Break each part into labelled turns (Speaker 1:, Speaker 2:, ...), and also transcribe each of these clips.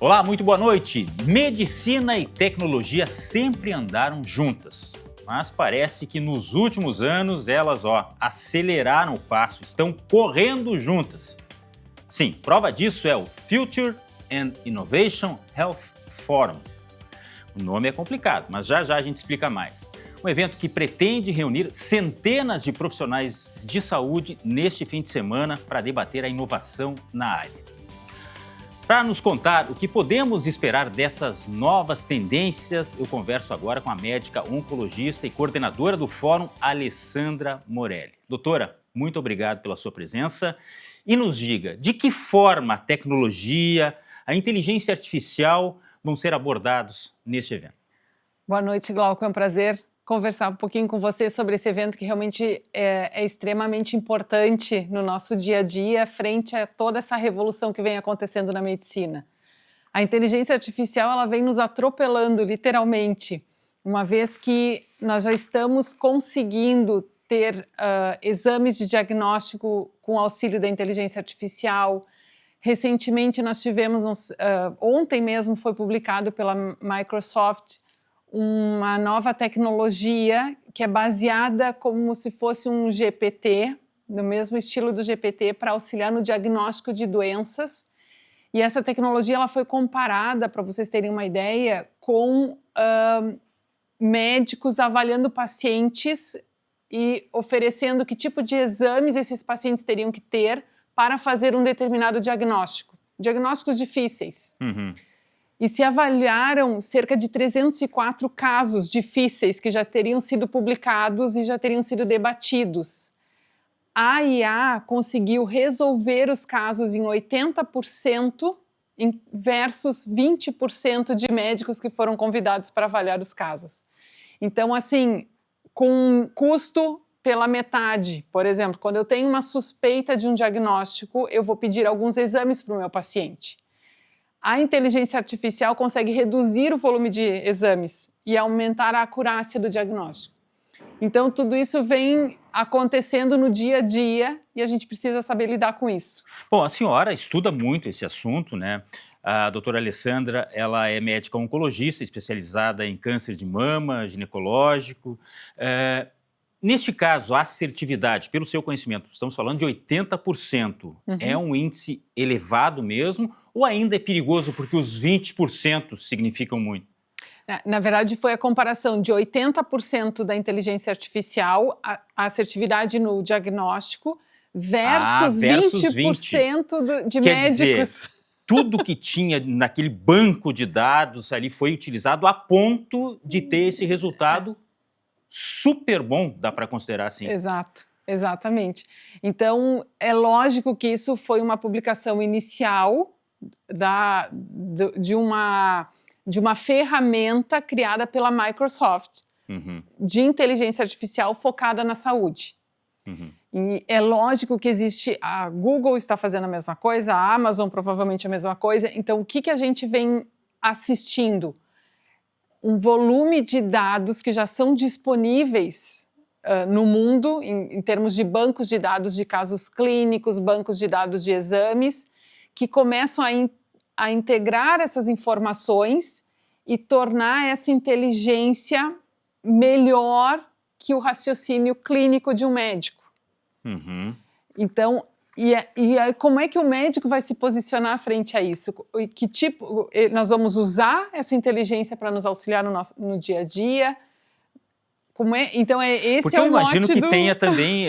Speaker 1: Olá, muito boa noite. Medicina e tecnologia sempre andaram juntas, mas parece que nos últimos anos elas, aceleraram o passo, estão correndo juntas. Sim, prova disso é o Future and Innovation Health Forum. O nome é complicado, mas já a gente explica mais. Um evento que pretende reunir centenas de profissionais de saúde neste fim de semana para debater a inovação na área. Para nos contar o que podemos esperar dessas novas tendências, eu converso agora com a médica oncologista e coordenadora do Fórum, Alessandra Morelli. Doutora, muito obrigado pela sua presença e nos diga de que forma a tecnologia, a inteligência artificial vão ser abordados neste evento.
Speaker 2: Boa noite, Glauco. É um prazer conversar um pouquinho com você sobre esse evento que realmente é extremamente importante no nosso dia a dia, frente a toda essa revolução que vem acontecendo na medicina. A inteligência artificial ela vem nos atropelando, literalmente, uma vez que nós já estamos conseguindo ter exames de diagnóstico com auxílio da inteligência artificial. Recentemente nós tivemos, ontem mesmo foi publicado pela Microsoft, uma nova tecnologia que é baseada como se fosse um GPT, no mesmo estilo do GPT, para auxiliar no diagnóstico de doenças. E essa tecnologia ela foi comparada, para vocês terem uma ideia, com médicos avaliando pacientes e oferecendo que tipo de exames esses pacientes teriam que ter para fazer um determinado diagnóstico. Diagnósticos difíceis.
Speaker 1: Uhum.
Speaker 2: E se avaliaram cerca de 304 casos difíceis que já teriam sido publicados e já teriam sido debatidos. A IA conseguiu resolver os casos em 80% versus 20% de médicos que foram convidados para avaliar os casos. Então, assim, com custo pela metade. Por exemplo, quando eu tenho uma suspeita de um diagnóstico, eu vou pedir alguns exames para o meu paciente. A inteligência artificial consegue reduzir o volume de exames e aumentar a acurácia do diagnóstico. Então, tudo isso vem acontecendo no dia a dia e a gente precisa saber lidar com isso.
Speaker 1: Bom, a senhora estuda muito esse assunto, né? A doutora Alessandra, ela é médica oncologista, especializada em câncer de mama, ginecológico. Neste caso, a assertividade, pelo seu conhecimento, estamos falando de 80%.
Speaker 2: Uhum.
Speaker 1: É um índice elevado mesmo ou ainda é perigoso porque os 20% significam muito?
Speaker 2: Na verdade, foi a comparação de 80% da inteligência artificial, a assertividade no diagnóstico, versus 20% de
Speaker 1: Quer
Speaker 2: médicos.
Speaker 1: dizer, tudo que tinha naquele banco de dados ali foi utilizado a ponto de ter esse resultado super bom, dá para considerar assim.
Speaker 2: Exato, exatamente. Então, é lógico que isso foi uma publicação inicial de uma ferramenta criada pela Microsoft, de inteligência artificial focada na saúde. E é lógico que existe, a Google está fazendo a mesma coisa, a Amazon provavelmente a mesma coisa. Então, o que a gente vem assistindo? Um volume de dados que já são disponíveis no mundo, em termos de bancos de dados de casos clínicos, bancos de dados de exames, que começam a integrar essas informações e tornar essa inteligência melhor que o raciocínio clínico de um médico. Então, como é que o médico vai se posicionar frente a isso? Que tipo, nós vamos usar essa inteligência para nos auxiliar no dia a dia? Então, esse
Speaker 1: porque
Speaker 2: é o
Speaker 1: eu imagino
Speaker 2: mote
Speaker 1: que tenha também,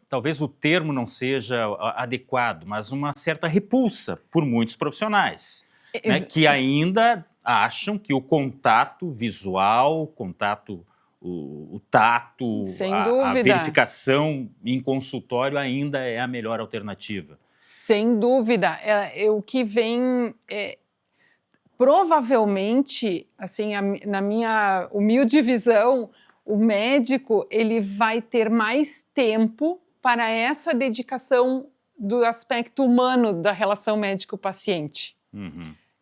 Speaker 1: talvez o termo não seja adequado, mas uma certa repulsa por muitos profissionais, né, que ainda acham que o contato visual, o tato, a verificação em consultório ainda é a melhor alternativa.
Speaker 2: Sem dúvida. O que vem... provavelmente, assim, na minha humilde visão, o médico ele vai ter mais tempo para essa dedicação do aspecto humano da relação médico-paciente.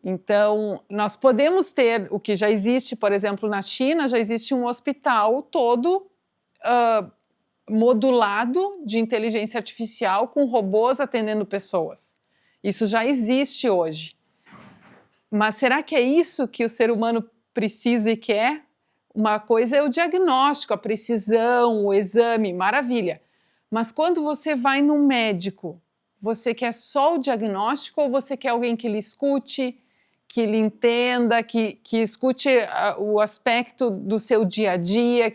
Speaker 2: Então, nós podemos ter o que já existe, por exemplo, na China, já existe um hospital todo modulado de inteligência artificial com robôs atendendo pessoas. Isso já existe hoje. Mas será que é isso que o ser humano precisa e quer? Uma coisa é o diagnóstico, a precisão, o exame, maravilha. Mas quando você vai num médico, você quer só o diagnóstico ou você quer alguém que lhe escute, que lhe entenda, que escute o aspecto do seu dia a dia?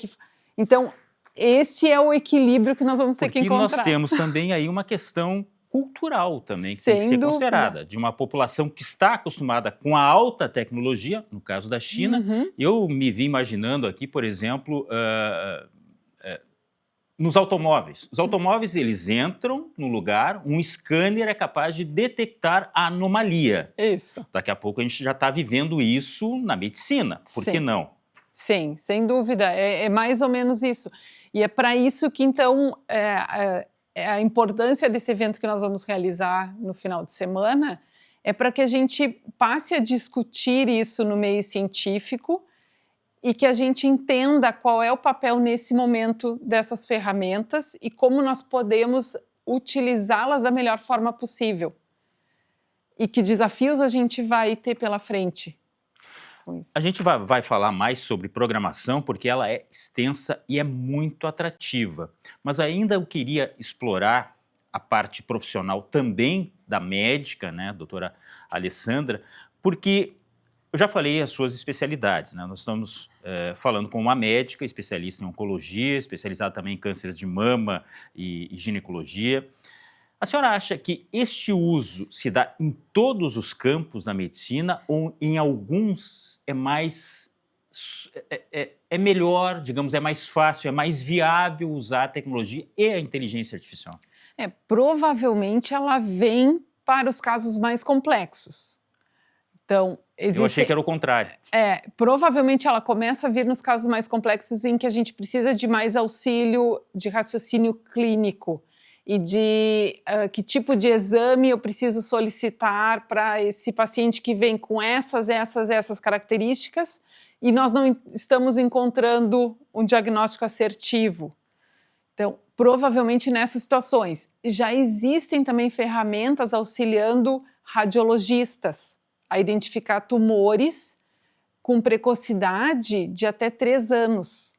Speaker 2: Então, esse é o equilíbrio que nós vamos ter que encontrar.
Speaker 1: Porque nós temos também aí uma questão cultural também, que tem que
Speaker 2: Sem
Speaker 1: ser
Speaker 2: dúvida.
Speaker 1: considerada, de uma população que está acostumada com a alta tecnologia, no caso da China. Eu me vi imaginando aqui, por exemplo, nos automóveis. Os automóveis, eles entram no lugar, um scanner é capaz de detectar a anomalia.
Speaker 2: Isso.
Speaker 1: Daqui a pouco a gente já está vivendo isso na medicina, por que não?
Speaker 2: Sim, sem dúvida, é mais ou menos isso. E é para isso que, então, a importância desse evento que nós vamos realizar no final de semana é para que a gente passe a discutir isso no meio científico e que a gente entenda qual é o papel nesse momento dessas ferramentas e como nós podemos utilizá-las da melhor forma possível. E que desafios a gente vai ter pela frente com isso.
Speaker 1: A gente vai falar mais sobre programação porque ela é extensa e é muito atrativa. Mas ainda eu queria explorar a parte profissional também da médica, né, doutora Alessandra, porque eu já falei as suas especialidades, né? Nós estamos falando com uma médica, especialista em oncologia, especializada também em cânceres de mama e ginecologia. A senhora acha que este uso se dá em todos os campos da medicina ou em alguns é mais... é melhor, digamos, é mais fácil, é mais viável usar a tecnologia e a inteligência artificial?
Speaker 2: Provavelmente ela vem para os casos mais complexos. Então,
Speaker 1: eu achei que era o contrário.
Speaker 2: Provavelmente ela começa a vir nos casos mais complexos em que a gente precisa de mais auxílio de raciocínio clínico e de que tipo de exame eu preciso solicitar para esse paciente que vem com essas características e nós não estamos encontrando um diagnóstico assertivo. Então, provavelmente nessas situações. Já existem também ferramentas auxiliando radiologistas a identificar tumores com precocidade de até 3 anos.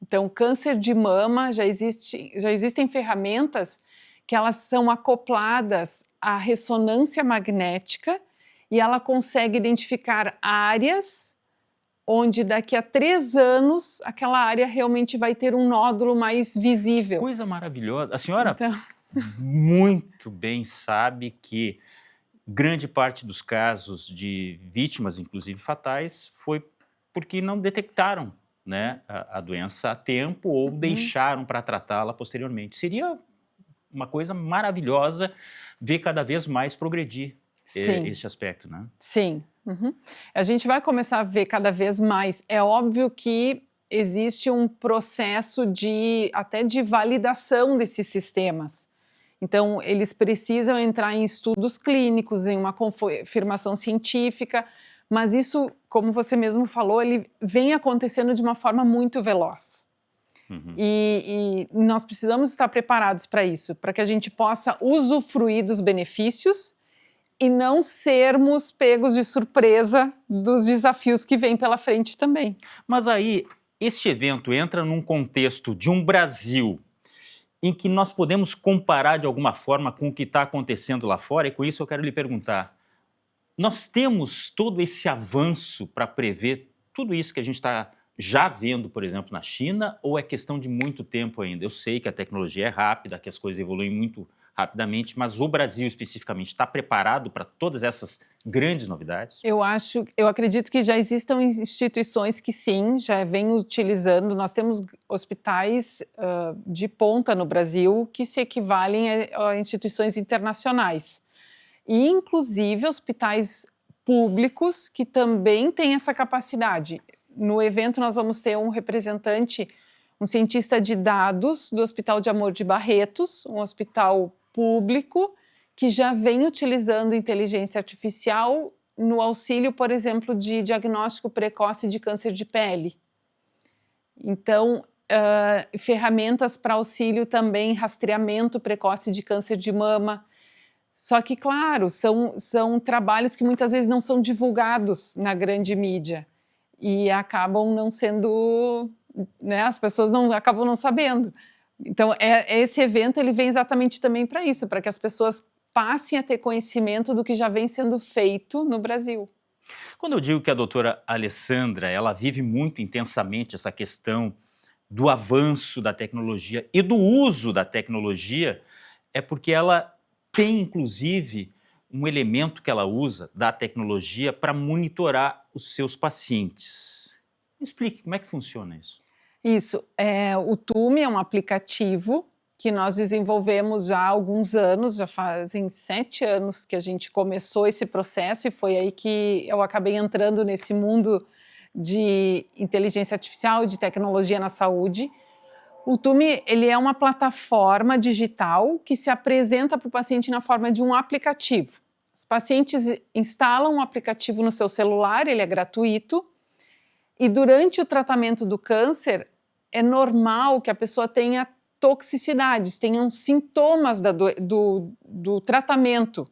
Speaker 2: Então, câncer de mama, já existem ferramentas que elas são acopladas à ressonância magnética e ela consegue identificar áreas onde daqui a 3 anos aquela área realmente vai ter um nódulo mais visível.
Speaker 1: Coisa maravilhosa. A senhora muito bem sabe que grande parte dos casos de vítimas, inclusive fatais, foi porque não detectaram, né, a doença a tempo ou deixaram para tratá-la posteriormente. Seria uma coisa maravilhosa ver cada vez mais progredir esse aspecto, né?
Speaker 2: Sim. A gente vai começar a ver cada vez mais. É óbvio que existe um processo até de validação desses sistemas. Então, eles precisam entrar em estudos clínicos, em uma confirmação científica, mas isso, como você mesmo falou, ele vem acontecendo de uma forma muito veloz. E nós precisamos estar preparados para isso, para que a gente possa usufruir dos benefícios e não sermos pegos de surpresa dos desafios que vêm pela frente também.
Speaker 1: Mas aí, este evento entra num contexto de um Brasil em que nós podemos comparar de alguma forma com o que está acontecendo lá fora, e com isso eu quero lhe perguntar, nós temos todo esse avanço para prever tudo isso que a gente está já vendo, por exemplo, na China, ou é questão de muito tempo ainda? Eu sei que a tecnologia é rápida, que as coisas evoluem muito rapidamente, mas o Brasil especificamente está preparado para todas essas grandes novidades?
Speaker 2: Eu acredito que já existam instituições que sim, já vêm utilizando. Nós temos hospitais de ponta no Brasil que se equivalem a instituições internacionais. E inclusive hospitais públicos que também têm essa capacidade. No evento nós vamos ter um representante, um cientista de dados do Hospital de Amor de Barretos, um hospital público que já vem utilizando inteligência artificial no auxílio, por exemplo, de diagnóstico precoce de câncer de pele. Então, ferramentas para auxílio também, rastreamento precoce de câncer de mama. Só que, claro, são trabalhos que muitas vezes não são divulgados na grande mídia e acabam não sendo, né, as pessoas acabam não sabendo. Então, esse evento ele vem exatamente também para isso, para que as pessoas passem a ter conhecimento do que já vem sendo feito no Brasil.
Speaker 1: Quando eu digo que a doutora Alessandra, ela vive muito intensamente essa questão do avanço da tecnologia e do uso da tecnologia, é porque ela tem, inclusive, um elemento que ela usa da tecnologia para monitorar os seus pacientes. Me explique, como é que funciona isso?
Speaker 2: Isso, o TUME é um aplicativo que nós desenvolvemos já há alguns anos, já fazem 7 anos que a gente começou esse processo e foi aí que eu acabei entrando nesse mundo de inteligência artificial, de tecnologia na saúde. O TUME, ele é uma plataforma digital que se apresenta para o paciente na forma de um aplicativo. Os pacientes instalam um aplicativo no seu celular, ele é gratuito, e durante o tratamento do câncer, é normal que a pessoa tenha toxicidades, tenham sintomas do tratamento.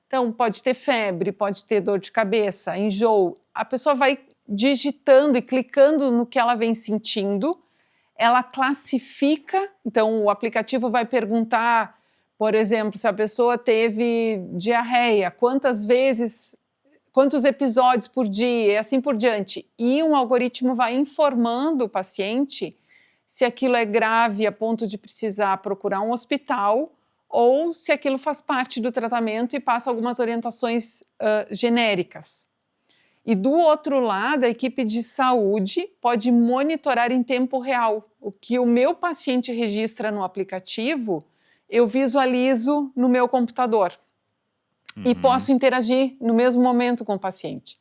Speaker 2: Então, pode ter febre, pode ter dor de cabeça, enjoo. A pessoa vai digitando e clicando no que ela vem sentindo, ela classifica, então o aplicativo vai perguntar, por exemplo, se a pessoa teve diarreia, quantas vezes, quantos episódios por dia e assim por diante. E um algoritmo vai informando o paciente se aquilo é grave a ponto de precisar procurar um hospital ou se aquilo faz parte do tratamento e passa algumas orientações genéricas. E do outro lado, a equipe de saúde pode monitorar em tempo real. O que o meu paciente registra no aplicativo, eu visualizo no meu computador. E posso interagir no mesmo momento com o paciente.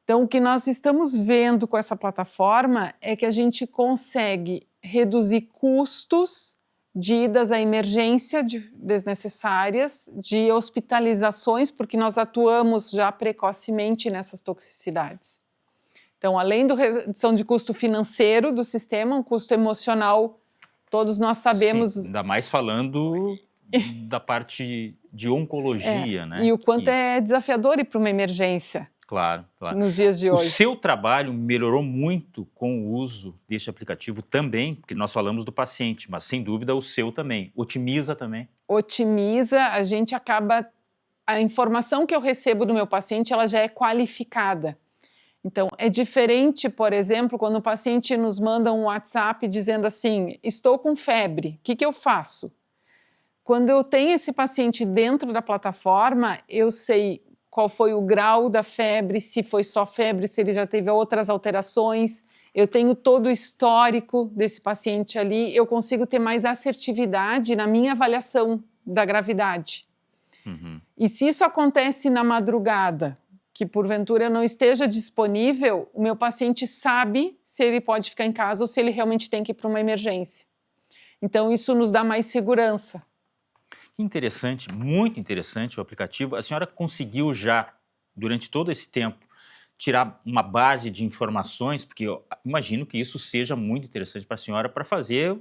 Speaker 2: Então, o que nós estamos vendo com essa plataforma é que a gente consegue reduzir custos de idas à emergência desnecessárias, de hospitalizações, porque nós atuamos já precocemente nessas toxicidades. Então, além da redução de custo financeiro do sistema, um custo emocional, todos nós sabemos...
Speaker 1: Sim, ainda mais falando da parte de oncologia, né?
Speaker 2: E o quanto é desafiador ir para uma emergência.
Speaker 1: Claro, claro.
Speaker 2: Nos dias de hoje.
Speaker 1: O seu trabalho melhorou muito com o uso deste aplicativo também, porque nós falamos do paciente, mas sem dúvida o seu também. Otimiza também?
Speaker 2: Otimiza, a gente acaba... A informação que eu recebo do meu paciente, ela já é qualificada. Então, é diferente, por exemplo, quando o paciente nos manda um WhatsApp dizendo assim, estou com febre, o que eu faço? Quando eu tenho esse paciente dentro da plataforma, eu sei qual foi o grau da febre, se foi só febre, se ele já teve outras alterações. Eu tenho todo o histórico desse paciente ali, eu consigo ter mais assertividade na minha avaliação da gravidade. E se isso acontece na madrugada, que porventura eu não esteja disponível, o meu paciente sabe se ele pode ficar em casa ou se ele realmente tem que ir para uma emergência. Então, isso nos dá mais segurança.
Speaker 1: Interessante, muito interessante o aplicativo. A senhora conseguiu já, durante todo esse tempo, tirar uma base de informações, porque eu imagino que isso seja muito interessante para a senhora para fazer...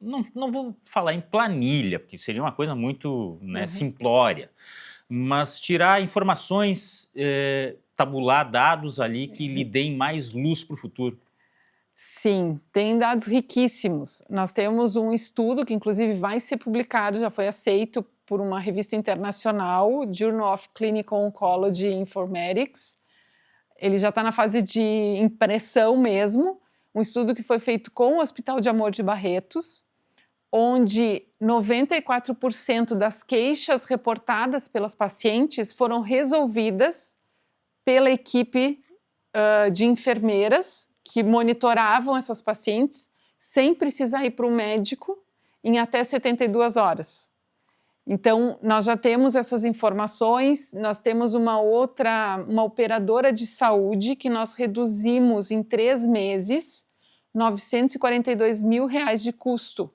Speaker 1: Não vou falar em planilha, porque seria uma coisa muito, né, simplória, mas tirar informações, tabular dados ali que lhe deem mais luz para o futuro.
Speaker 2: Sim, tem dados riquíssimos. Nós temos um estudo que inclusive vai ser publicado, já foi aceito por uma revista internacional, Journal of Clinical Oncology Informatics. Ele já está na fase de impressão mesmo, um estudo que foi feito com o Hospital de Amor de Barretos, onde 94% das queixas reportadas pelas pacientes foram resolvidas pela equipe de enfermeiras que monitoravam essas pacientes sem precisar ir para um médico em até 72 horas. Então, nós já temos essas informações, nós temos uma operadora de saúde que nós reduzimos em 3 meses R$942 mil de custo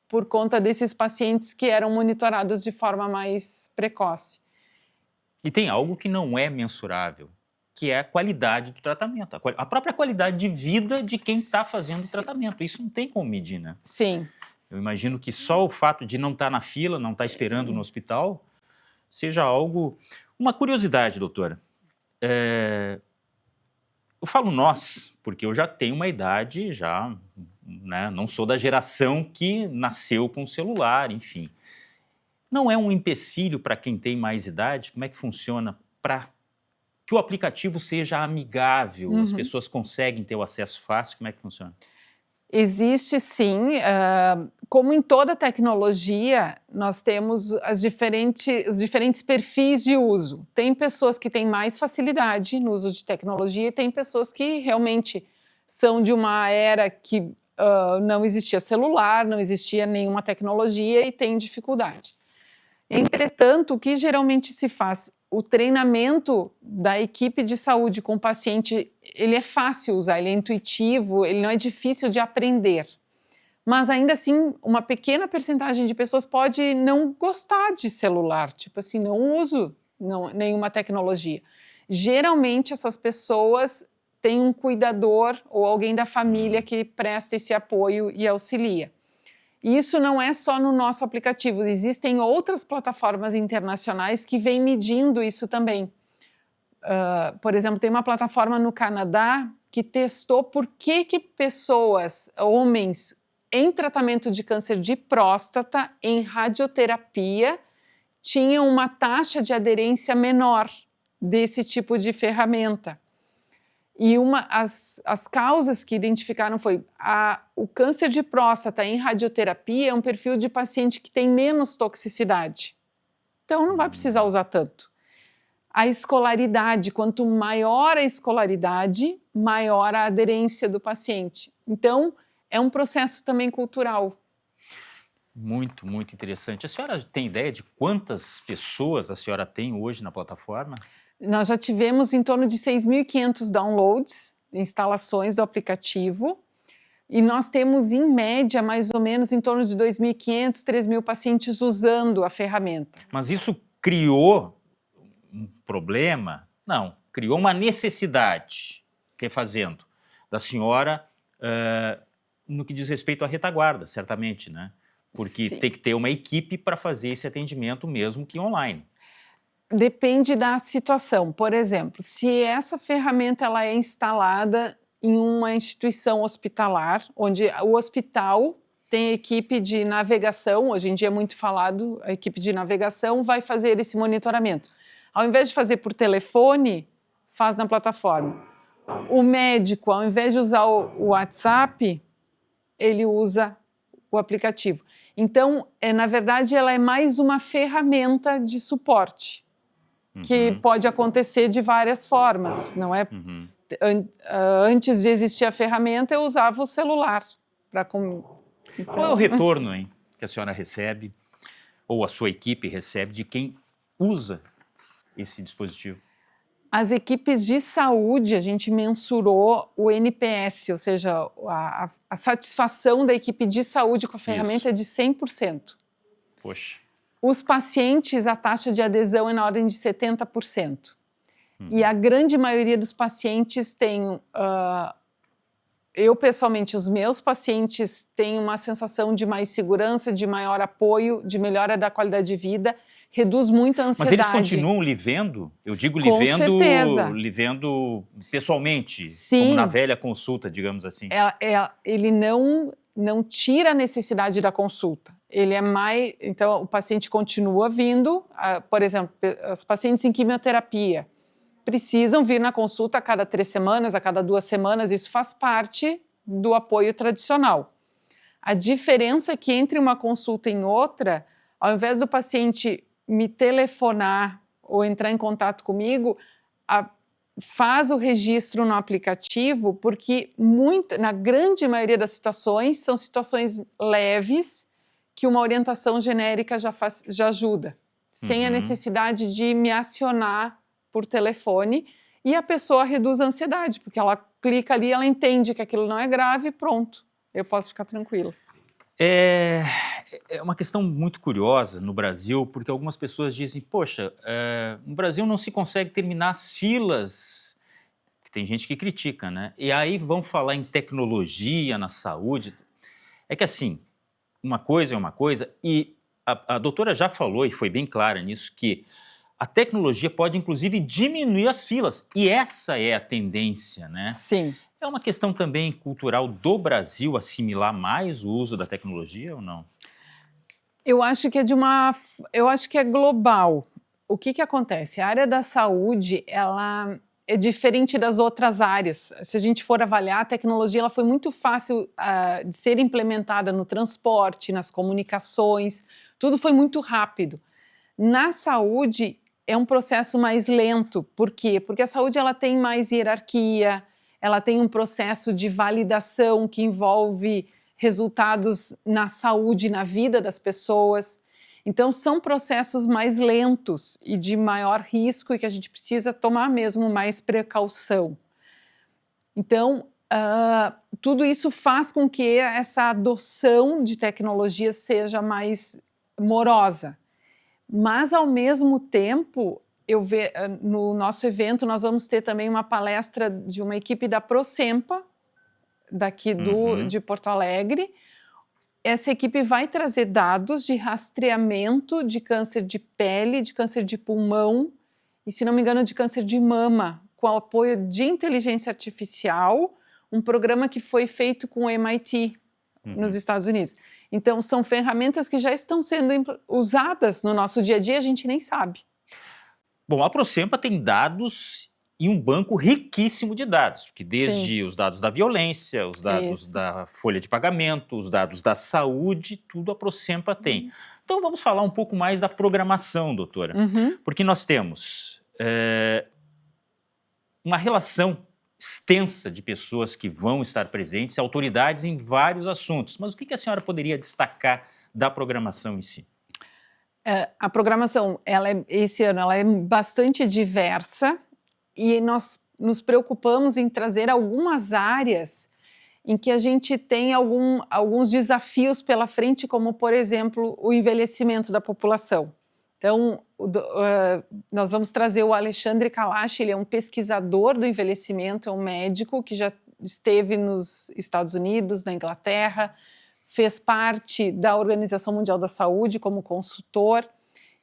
Speaker 2: por conta desses pacientes que eram monitorados de forma mais precoce.
Speaker 1: E tem algo que não é mensurável, que é a qualidade do tratamento, a própria qualidade de vida de quem está fazendo o tratamento. Isso não tem como medir, né?
Speaker 2: Sim.
Speaker 1: Eu imagino que só o fato de não estar na fila, não estar esperando no hospital, seja algo... Uma curiosidade, doutora. Eu falo nós, porque eu já tenho uma idade, né, não sou da geração que nasceu com o celular, enfim. Não é um empecilho para quem tem mais idade? Como é que funciona para que o aplicativo seja amigável? As pessoas conseguem ter o acesso fácil? Como é que funciona?
Speaker 2: Existe sim, como em toda tecnologia, nós temos os diferentes perfis de uso. Tem pessoas que têm mais facilidade no uso de tecnologia e tem pessoas que realmente são de uma era que não existia celular, não existia nenhuma tecnologia e têm dificuldade. Entretanto, o que geralmente se faz, o treinamento da equipe de saúde com o paciente, ele é fácil usar, ele é intuitivo, ele não é difícil de aprender. Mas ainda assim, uma pequena percentagem de pessoas pode não gostar de celular, tipo assim, não uso nenhuma tecnologia. Geralmente essas pessoas têm um cuidador ou alguém da família que presta esse apoio e auxilia. E isso não é só no nosso aplicativo, existem outras plataformas internacionais que vêm medindo isso também. Por exemplo, tem uma plataforma no Canadá que testou por que pessoas, homens, em tratamento de câncer de próstata, em radioterapia, tinham uma taxa de aderência menor desse tipo de ferramenta. E as causas que identificaram foi o câncer de próstata em radioterapia é um perfil de paciente que tem menos toxicidade. Então, não vai precisar usar tanto. A escolaridade, quanto maior a escolaridade, maior a aderência do paciente. Então, é um processo também cultural.
Speaker 1: Muito, muito interessante. A senhora tem ideia de quantas pessoas a senhora tem hoje na plataforma?
Speaker 2: Nós já tivemos em torno de 6.500 downloads, instalações do aplicativo, e nós temos, em média, mais ou menos em torno de 2.500, 3.000 pacientes usando a ferramenta.
Speaker 1: Mas isso criou um problema? Não, criou uma necessidade, refazendo, da senhora no que diz respeito à retaguarda, certamente, né? Porque
Speaker 2: Sim.
Speaker 1: tem que ter uma equipe para fazer esse atendimento mesmo que online.
Speaker 2: Depende da situação. Por exemplo, se essa ferramenta ela é instalada em uma instituição hospitalar, onde o hospital tem equipe de navegação, hoje em dia é muito falado, a equipe de navegação vai fazer esse monitoramento. Ao invés de fazer por telefone, faz na plataforma. O médico, ao invés de usar o WhatsApp, ele usa o aplicativo. Então, na verdade, ela é mais uma ferramenta de suporte, que pode acontecer de várias formas, não é? Antes de existir a ferramenta, eu usava o celular. Então...
Speaker 1: Qual é o retorno, hein, que a senhora recebe, ou a sua equipe recebe, de quem usa esse dispositivo?
Speaker 2: As equipes de saúde, a gente mensurou o NPS, ou seja, a satisfação da equipe de saúde com a ferramenta é de 100%.
Speaker 1: Poxa.
Speaker 2: Os pacientes, a taxa de adesão é na ordem de 70%. E a grande maioria dos pacientes tem... eu, pessoalmente, os meus pacientes têm uma sensação de mais segurança, de maior apoio, de melhora da qualidade de vida, reduz muito a ansiedade.
Speaker 1: Mas eles continuam lhe vendo? Eu digo lhe vendo pessoalmente,
Speaker 2: Sim.
Speaker 1: Como na velha consulta, digamos assim.
Speaker 2: Ele não tira a necessidade da consulta. Ele é mais... Então, o paciente continua vindo, por exemplo, os pacientes em quimioterapia precisam vir na consulta a cada 3 semanas, a cada 2 semanas, isso faz parte do apoio tradicional. A diferença é que entre uma consulta e outra, ao invés do paciente me telefonar ou entrar em contato comigo, faz o registro no aplicativo, porque na grande maioria das situações, são situações leves que uma orientação genérica já ajuda, sem a necessidade de me acionar por telefone, e a pessoa reduz a ansiedade, porque ela clica ali, ela entende que aquilo não é grave e pronto, eu posso ficar tranquila.
Speaker 1: É uma questão muito curiosa no Brasil, porque algumas pessoas dizem, poxa, no Brasil não se consegue terminar as filas, tem gente que critica, né? E aí vão falar em tecnologia na saúde. É que assim, uma coisa é uma coisa, e a doutora já falou, e foi bem clara nisso, que a tecnologia pode, inclusive, diminuir as filas. E essa é a tendência, né?
Speaker 2: Sim.
Speaker 1: É uma questão também cultural do Brasil assimilar mais o uso da tecnologia ou não?
Speaker 2: Eu acho que eu acho que é global. O que acontece? A área da saúde, ela é diferente das outras áreas. Se a gente for avaliar, a tecnologia ela foi muito fácil de ser implementada no transporte, nas comunicações, tudo foi muito rápido. Na saúde, é um processo mais lento. Por quê? Porque a saúde ela tem mais hierarquia, ela tem um processo de validação que envolve resultados na saúde, na vida das pessoas. Então, são processos mais lentos e de maior risco e que a gente precisa tomar mesmo mais precaução. Então, tudo isso faz com que essa adoção de tecnologia seja mais morosa. Mas, ao mesmo tempo, no nosso evento, nós vamos ter também uma palestra de uma equipe da Prosempa, daqui de Porto Alegre. Essa equipe vai trazer dados de rastreamento de câncer de pele, de câncer de pulmão e, se não me engano, de câncer de mama, com o apoio de inteligência artificial, um programa que foi feito com o MIT, nos Estados Unidos. Então, são ferramentas que já estão sendo usadas no nosso dia a dia, a gente nem sabe.
Speaker 1: Bom, a Prosempa tem dados e um banco riquíssimo de dados, que desde os dados da violência, os dados da folha de pagamento, os dados da saúde, tudo a Prosempa tem. Então, vamos falar um pouco mais da programação, doutora. Porque nós temos uma relação extensa de pessoas que vão estar presentes, autoridades em vários assuntos. Mas o que a senhora poderia destacar da programação em si?
Speaker 2: A programação, esse ano, ela é bastante diversa e nós nos preocupamos em trazer algumas áreas em que a gente tem alguns desafios pela frente, como, por exemplo, o envelhecimento da população. Então, nós vamos trazer o Alexandre Kalash, ele é um pesquisador do envelhecimento, é um médico que já esteve nos Estados Unidos, na Inglaterra, fez parte da Organização Mundial da Saúde como consultor,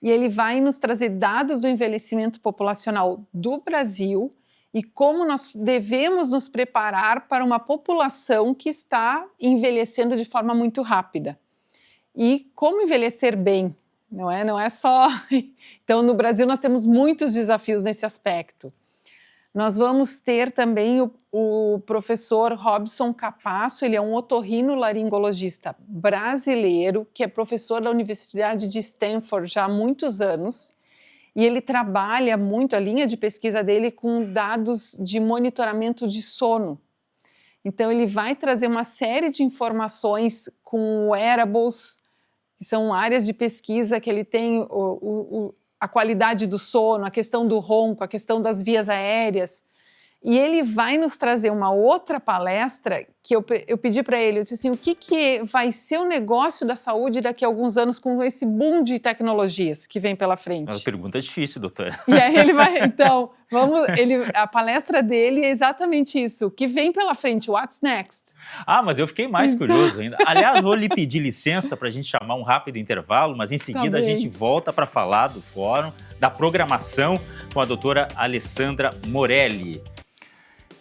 Speaker 2: e ele vai nos trazer dados do envelhecimento populacional do Brasil e como nós devemos nos preparar para uma população que está envelhecendo de forma muito rápida. E como envelhecer bem. Não é só... Então, no Brasil, nós temos muitos desafios nesse aspecto. Nós vamos ter também o professor Robson Capasso, ele é um otorrinolaringologista brasileiro, que é professor da Universidade de Stanford já há muitos anos, e ele trabalha muito, a linha de pesquisa dele, com dados de monitoramento de sono. Então, ele vai trazer uma série de informações com wearables, que são áreas de pesquisa que ele tem a qualidade do sono, a questão do ronco, a questão das vias aéreas. E ele vai nos trazer uma outra palestra que eu pedi para ele, eu disse assim, o que vai ser o negócio da saúde daqui a alguns anos com esse boom de tecnologias que vem pela frente?
Speaker 1: A pergunta é difícil, doutora.
Speaker 2: E aí ele vai, então, a palestra dele é exatamente isso, o que vem pela frente, what's next?
Speaker 1: Ah, mas eu fiquei mais curioso ainda. Aliás, vou lhe pedir licença para a gente chamar um rápido intervalo, mas em seguida a gente volta para falar do fórum, da programação com a doutora Alessandra Morelli.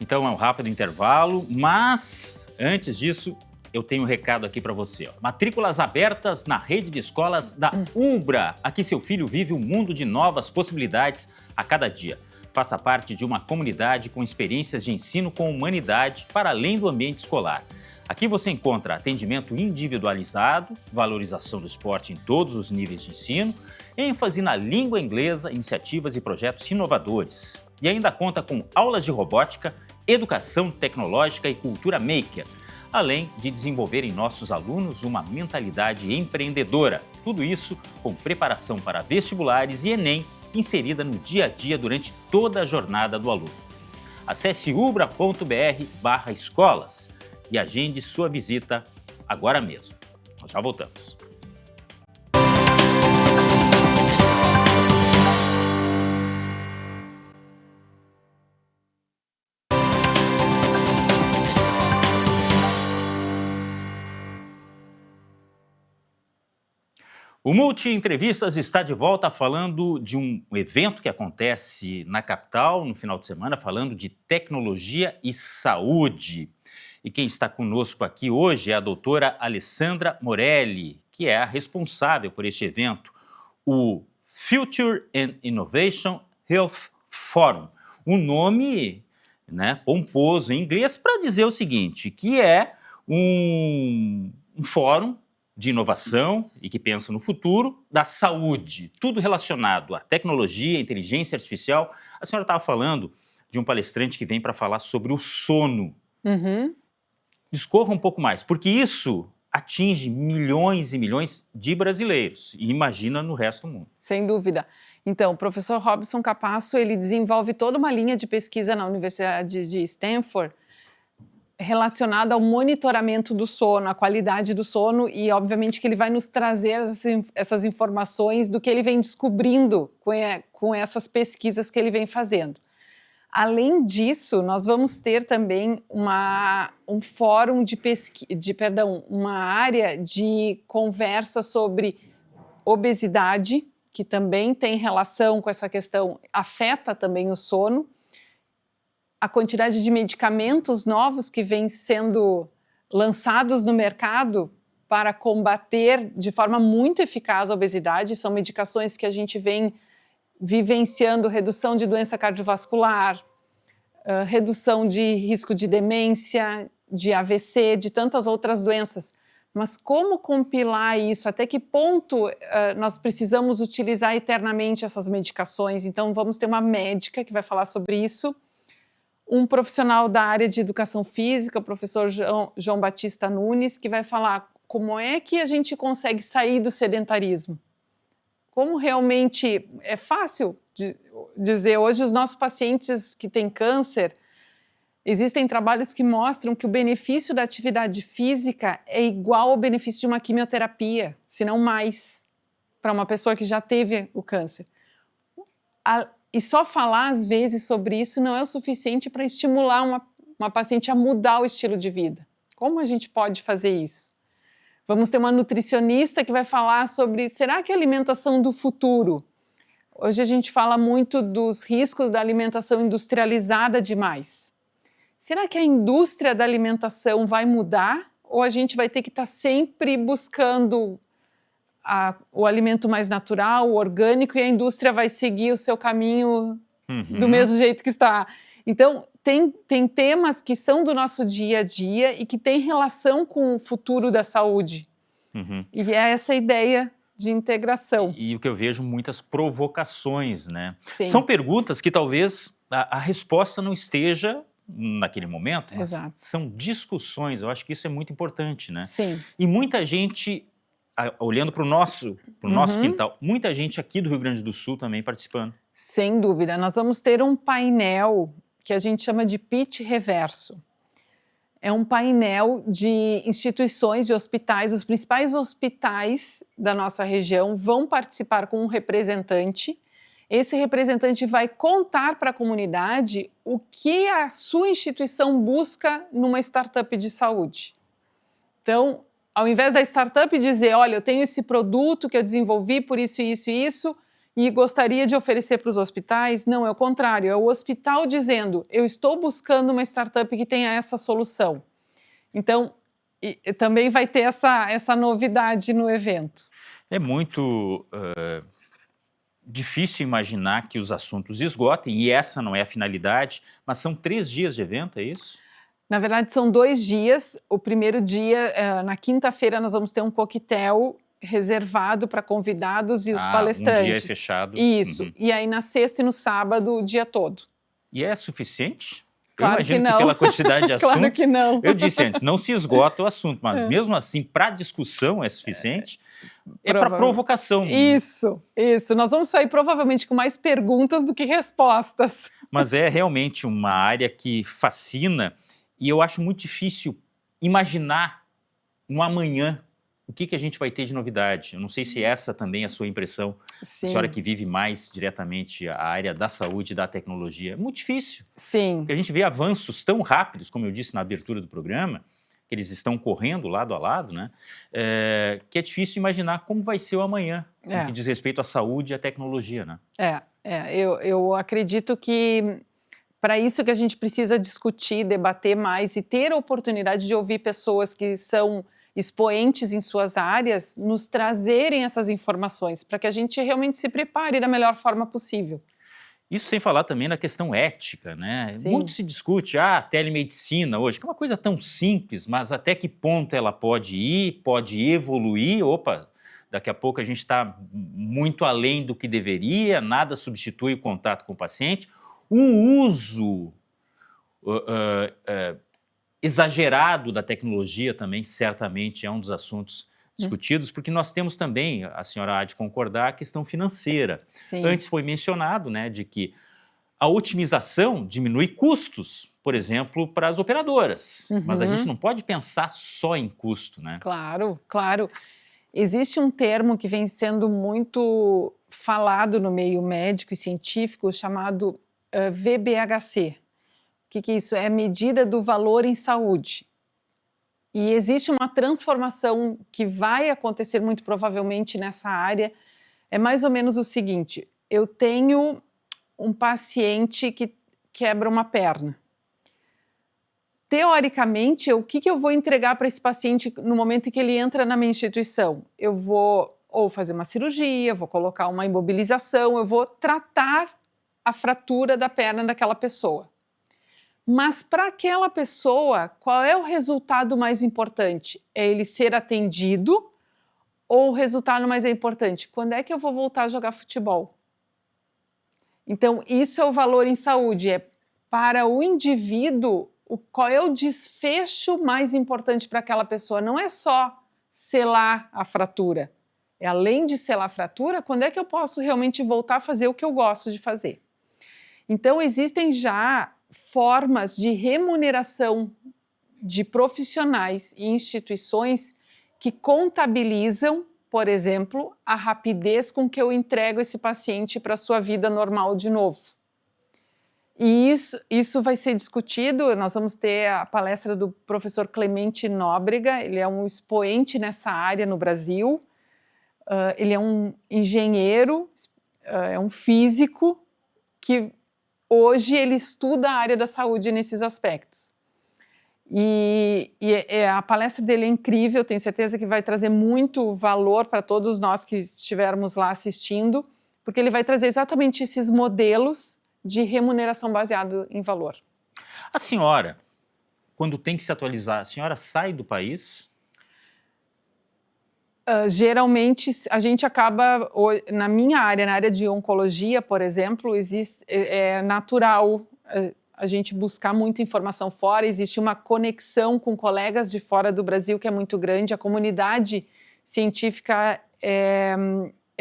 Speaker 1: Então é um rápido intervalo, mas antes disso eu tenho um recado aqui para você. Matrículas abertas na rede de escolas da Ubra. Aqui seu filho vive um mundo de novas possibilidades a cada dia. Faça parte de uma comunidade com experiências de ensino com humanidade para além do ambiente escolar. Aqui você encontra atendimento individualizado, valorização do esporte em todos os níveis de ensino, ênfase na língua inglesa, iniciativas e projetos inovadores. E ainda conta com aulas de robótica, educação tecnológica e cultura maker, além de desenvolver em nossos alunos uma mentalidade empreendedora. Tudo isso com preparação para vestibulares e Enem inserida no dia a dia durante toda a jornada do aluno. Acesse ubra.br/escolas e agende sua visita agora mesmo. Nós já voltamos. O Multi Entrevistas está de volta falando de um evento que acontece na capital no final de semana, falando de tecnologia e saúde. E quem está conosco aqui hoje é a doutora Alessandra Morelli, que é a responsável por este evento, o Future and Innovation Health Forum. Um nome, pomposo em inglês para dizer o seguinte, que é um fórum de inovação e que pensa no futuro da saúde, tudo relacionado à tecnologia, inteligência artificial. A senhora estava falando de um palestrante que vem para falar sobre o sono. Discorra um pouco mais, porque isso atinge milhões e milhões de brasileiros, e imagina no resto do mundo.
Speaker 2: Sem dúvida. Então, o professor Robson Capasso, ele desenvolve toda uma linha de pesquisa na Universidade de Stanford relacionada ao monitoramento do sono, a qualidade do sono, e obviamente que ele vai nos trazer essas informações do que ele vem descobrindo com essas pesquisas que ele vem fazendo. Além disso, nós vamos ter também um fórum uma área de conversa sobre obesidade, que também tem relação com essa questão, afeta também o sono, a quantidade de medicamentos novos que vêm sendo lançados no mercado para combater de forma muito eficaz a obesidade. São medicações que a gente vem vivenciando redução de doença cardiovascular, redução de risco de demência, de AVC, de tantas outras doenças. Mas como compilar isso? Até que ponto nós precisamos utilizar eternamente essas medicações? Então, vamos ter uma médica que vai falar sobre isso, um profissional da área de educação física, o professor João Batista Nunes, que vai falar como é que a gente consegue sair do sedentarismo. Como realmente é fácil dizer, hoje os nossos pacientes que têm câncer, existem trabalhos que mostram que o benefício da atividade física é igual ao benefício de uma quimioterapia, se não mais, para uma pessoa que já teve o câncer. E só falar, às vezes, sobre isso não é o suficiente para estimular uma paciente a mudar o estilo de vida. Como a gente pode fazer isso? Vamos ter uma nutricionista que vai falar sobre, será que a alimentação do futuro? Hoje a gente fala muito dos riscos da alimentação industrializada demais. Será que a indústria da alimentação vai mudar? Ou a gente vai ter que estar sempre buscando o alimento mais natural, o orgânico, e a indústria vai seguir o seu caminho do mesmo jeito que está? Então, tem temas que são do nosso dia a dia e que têm relação com o futuro da saúde. E é essa ideia de integração.
Speaker 1: E o que eu vejo, muitas provocações, né?
Speaker 2: Sim.
Speaker 1: São perguntas que talvez a resposta não esteja naquele momento, mas
Speaker 2: Exato.
Speaker 1: São discussões. Eu acho que isso é muito importante, né?
Speaker 2: Sim.
Speaker 1: E muita gente, olhando para o nosso quintal, muita gente aqui do Rio Grande do Sul também participando.
Speaker 2: Sem dúvida. Nós vamos ter um painel que a gente chama de pitch reverso. É um painel de instituições, de hospitais. Os principais hospitais da nossa região vão participar com um representante. Esse representante vai contar para a comunidade o que a sua instituição busca numa startup de saúde. Então, ao invés da startup dizer, olha, eu tenho esse produto que eu desenvolvi por isso, isso e isso, e gostaria de oferecer para os hospitais, não, é o contrário, é o hospital dizendo, eu estou buscando uma startup que tenha essa solução. Então, também vai ter essa novidade no evento.
Speaker 1: É muito difícil imaginar que os assuntos esgotem, e essa não é a finalidade, mas são 3 dias de evento, é isso?
Speaker 2: Na verdade, são 2 dias. O primeiro dia, na quinta-feira, nós vamos ter um coquetel reservado para convidados e os palestrantes.
Speaker 1: Um dia é fechado.
Speaker 2: Isso. E aí, na sexta e no sábado, o dia todo.
Speaker 1: E é suficiente?
Speaker 2: Claro
Speaker 1: eu imagino
Speaker 2: que não.
Speaker 1: Pela quantidade de assuntos...
Speaker 2: Claro que não.
Speaker 1: Eu disse antes, não se esgota o assunto, mas mesmo assim, para discussão é suficiente. É para provocação.
Speaker 2: Isso. Nós vamos sair provavelmente com mais perguntas do que respostas.
Speaker 1: Mas é realmente uma área que fascina e eu acho muito difícil imaginar no amanhã o que a gente vai ter de novidade. Eu não sei se essa também é a sua impressão,
Speaker 2: Sim.
Speaker 1: A senhora que vive mais diretamente a área da saúde e da tecnologia. É muito difícil.
Speaker 2: Sim.
Speaker 1: Porque a gente vê avanços tão rápidos, como eu disse na abertura do programa, que eles estão correndo lado a lado, né? Que é difícil imaginar como vai ser o amanhã, no que diz respeito à saúde e à tecnologia, né?
Speaker 2: Eu acredito que para isso que a gente precisa discutir, debater mais e ter a oportunidade de ouvir pessoas que são expoentes em suas áreas nos trazerem essas informações para que a gente realmente se prepare da melhor forma possível.
Speaker 1: Isso sem falar também na questão ética, né?
Speaker 2: Sim.
Speaker 1: Muito se discute a telemedicina hoje, que é uma coisa tão simples, mas até que ponto ela pode ir, pode evoluir? Opa, daqui a pouco a gente está muito além do que deveria, nada substitui o contato com o paciente. O uso exagerado da tecnologia também certamente é um dos assuntos discutidos, porque nós temos também, a senhora há de concordar, a questão financeira.
Speaker 2: Sim.
Speaker 1: Antes foi mencionado, né, de que a otimização diminui custos, por exemplo, para as operadoras, mas a gente não pode pensar só em custo, né?
Speaker 2: Claro, claro. Existe um termo que vem sendo muito falado no meio médico e científico chamado VBHC. O que é isso? É a medida do valor em saúde. E existe uma transformação que vai acontecer muito provavelmente nessa área. É mais ou menos o seguinte: eu tenho um paciente que quebra uma perna. Teoricamente, o que eu vou entregar para esse paciente no momento em que ele entra na minha instituição? Eu vou ou fazer uma cirurgia, vou colocar uma imobilização, eu vou tratar a fratura da perna daquela pessoa. Mas para aquela pessoa, qual é o resultado mais importante? É ele ser atendido ou o resultado mais importante? Quando é que eu vou voltar a jogar futebol? Então, isso é o valor em saúde, é para o indivíduo, qual é o desfecho mais importante para aquela pessoa? Não é só selar a fratura, é além de selar a fratura, quando é que eu posso realmente voltar a fazer o que eu gosto de fazer? Então, existem já formas de remuneração de profissionais e instituições que contabilizam, por exemplo, a rapidez com que eu entrego esse paciente para a sua vida normal de novo. E isso vai ser discutido, nós vamos ter a palestra do professor Clemente Nóbrega, ele é um expoente nessa área no Brasil, ele é um engenheiro, é um físico que hoje ele estuda a área da saúde nesses aspectos. E a palestra dele é incrível, tenho certeza que vai trazer muito valor para todos nós que estivermos lá assistindo, porque ele vai trazer exatamente esses modelos de remuneração baseado em valor.
Speaker 1: A senhora, quando tem que se atualizar, a senhora sai do país?
Speaker 2: Geralmente, a gente acaba, na minha área, na área de oncologia, por exemplo, é natural a gente buscar muita informação fora, existe uma conexão com colegas de fora do Brasil que é muito grande, a comunidade científica é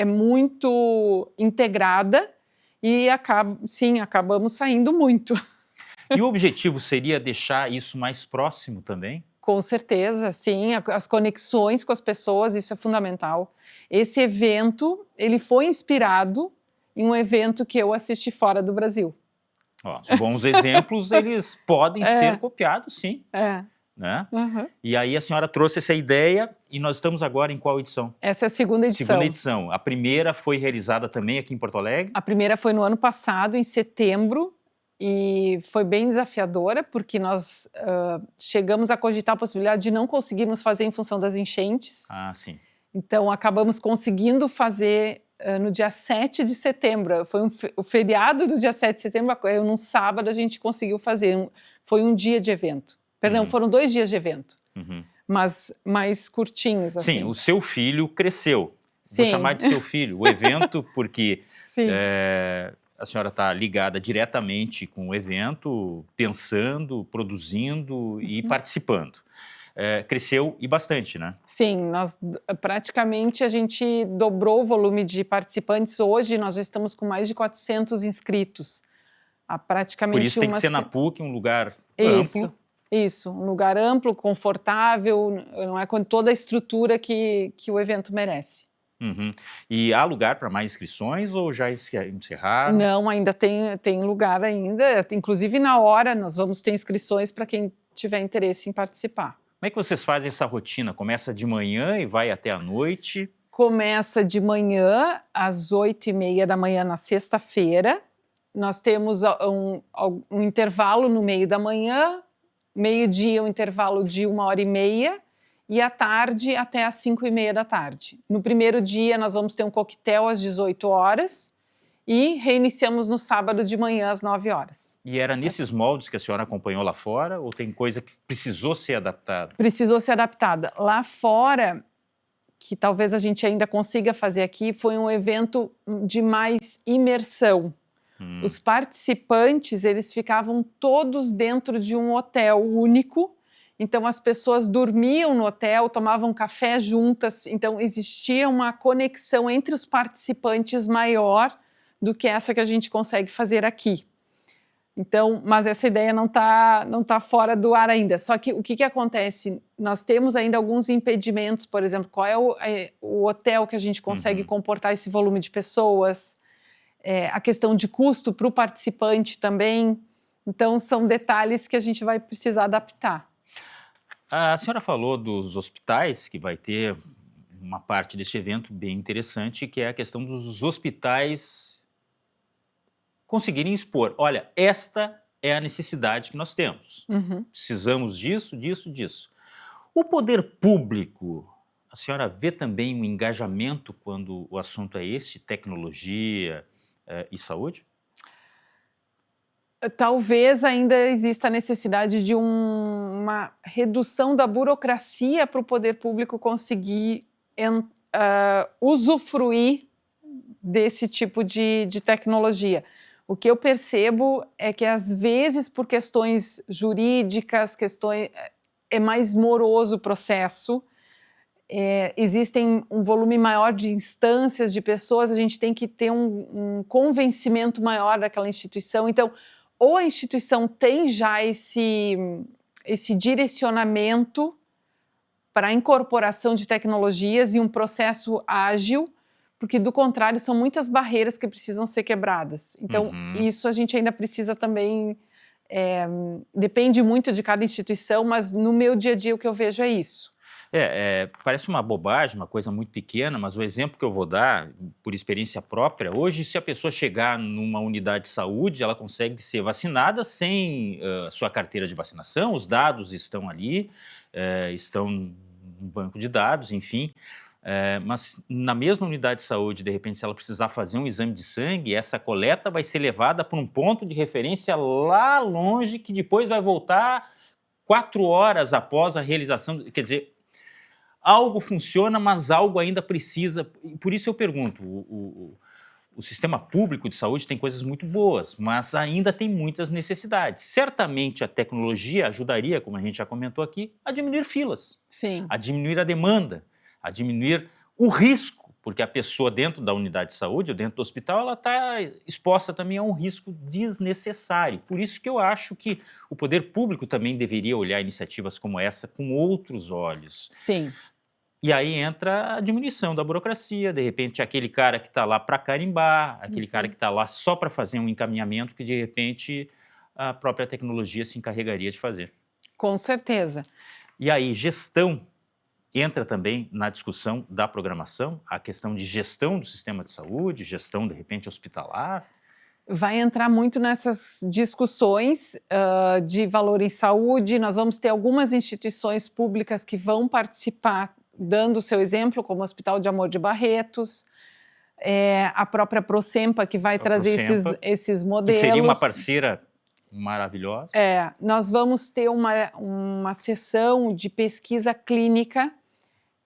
Speaker 2: muito integrada e acabamos saindo muito.
Speaker 1: E o objetivo seria deixar isso mais próximo também?
Speaker 2: Com certeza, sim, as conexões com as pessoas, isso é fundamental. Esse evento, ele foi inspirado em um evento que eu assisti fora do Brasil.
Speaker 1: Os bons exemplos, eles podem ser copiados, sim. Né? E aí a senhora trouxe essa ideia e nós estamos agora em qual edição?
Speaker 2: Essa é a segunda edição.
Speaker 1: Segunda edição. A primeira foi realizada também aqui em Porto Alegre?
Speaker 2: A primeira foi no ano passado, em setembro, e foi bem desafiadora, porque nós chegamos a cogitar a possibilidade de não conseguirmos fazer em função das enchentes.
Speaker 1: Ah, sim.
Speaker 2: Então, acabamos conseguindo fazer no dia 7 de setembro. Foi o feriado do dia 7 de setembro, num sábado a gente conseguiu fazer. Foi um dia de evento. Perdão, foram 2 dias de evento, mas mais curtinhos. Assim.
Speaker 1: Sim, o seu filho cresceu.
Speaker 2: Sim.
Speaker 1: Vou chamar de seu filho. O evento, porque a senhora está ligada diretamente com o evento, pensando, produzindo e participando. Cresceu e bastante, né?
Speaker 2: Sim, praticamente a gente dobrou o volume de participantes. Hoje nós já estamos com mais de 400 inscritos.
Speaker 1: Por isso tem que ser na PUC, um lugar amplo.
Speaker 2: Isso, um lugar amplo, confortável, não é com toda a estrutura que o evento merece.
Speaker 1: E há lugar para mais inscrições ou já encerraram?
Speaker 2: Não, ainda tem lugar ainda. Inclusive na hora nós vamos ter inscrições para quem tiver interesse em participar.
Speaker 1: Como é que vocês fazem essa rotina? Começa de manhã e vai até a noite?
Speaker 2: Começa de manhã, às 8h30 da manhã na sexta-feira. Nós temos um intervalo no meio da manhã, meio-dia um intervalo de 1h30 e à tarde até às 5h30 da tarde. No primeiro dia nós vamos ter um coquetel às 18 horas e reiniciamos no sábado de manhã às 9 horas.
Speaker 1: E era nesses moldes que a senhora acompanhou lá fora ou tem coisa que precisou ser adaptada?
Speaker 2: Precisou ser adaptada. Lá fora, que talvez a gente ainda consiga fazer aqui, foi um evento de mais imersão. Os participantes, eles ficavam todos dentro de um hotel único, então as pessoas dormiam no hotel, tomavam café juntas, então existia uma conexão entre os participantes maior do que essa que a gente consegue fazer aqui. Então, mas essa ideia não tá fora do ar ainda. Só que o que acontece? Nós temos ainda alguns impedimentos, por exemplo, qual é o hotel que a gente consegue comportar esse volume de pessoas, a questão de custo para o participante também. Então, são detalhes que a gente vai precisar adaptar.
Speaker 1: A senhora falou dos hospitais, que vai ter uma parte desse evento bem interessante, que é a questão dos hospitais conseguirem expor. Olha, esta é a necessidade que nós temos. Precisamos disso, disso, disso. O poder público, a senhora vê também um engajamento quando o assunto é esse, tecnologia e saúde?
Speaker 2: Talvez ainda exista a necessidade de uma redução da burocracia para o poder público conseguir usufruir desse tipo de tecnologia. O que eu percebo é que, às vezes, por questões jurídicas, é mais moroso o processo, existem um volume maior de instâncias, de pessoas, a gente tem que ter um convencimento maior daquela instituição. Então, ou a instituição tem já esse direcionamento para a incorporação de tecnologias e um processo ágil, porque, do contrário, são muitas barreiras que precisam ser quebradas. Então, isso a gente ainda precisa também... depende muito de cada instituição, mas no meu dia a dia o que eu vejo é isso.
Speaker 1: Parece uma bobagem, uma coisa muito pequena, mas o exemplo que eu vou dar, por experiência própria, hoje, se a pessoa chegar numa unidade de saúde, ela consegue ser vacinada sem sua carteira de vacinação, os dados estão ali, estão no banco de dados, enfim... mas na mesma unidade de saúde, de repente, se ela precisar fazer um exame de sangue, essa coleta vai ser levada para um ponto de referência lá longe, que depois vai voltar 4 horas após a realização. Quer dizer, algo funciona, mas algo ainda precisa. Por isso eu pergunto, o sistema público de saúde tem coisas muito boas, mas ainda tem muitas necessidades. Certamente a tecnologia ajudaria, como a gente já comentou aqui, a diminuir filas,
Speaker 2: Sim.
Speaker 1: a diminuir a demanda, a diminuir o risco, porque a pessoa dentro da unidade de saúde ou dentro do hospital, ela está exposta também a um risco desnecessário. Por isso que eu acho que o poder público também deveria olhar iniciativas como essa com outros olhos.
Speaker 2: Sim.
Speaker 1: E aí entra a diminuição da burocracia, de repente aquele cara que está lá para carimbar, aquele cara que está lá só para fazer um encaminhamento que de repente a própria tecnologia se encarregaria de fazer.
Speaker 2: Com certeza.
Speaker 1: E aí, gestão entra também na discussão da programação, a questão de gestão do sistema de saúde, gestão, de repente, hospitalar?
Speaker 2: Vai entrar muito nessas discussões de valor em saúde. Nós vamos ter algumas instituições públicas que vão participar, dando o seu exemplo, como o Hospital de Amor de Barretos, a própria Procempa, que vai trazer esses modelos.
Speaker 1: Que seria uma parceira maravilhosa.
Speaker 2: Nós vamos ter uma sessão de pesquisa clínica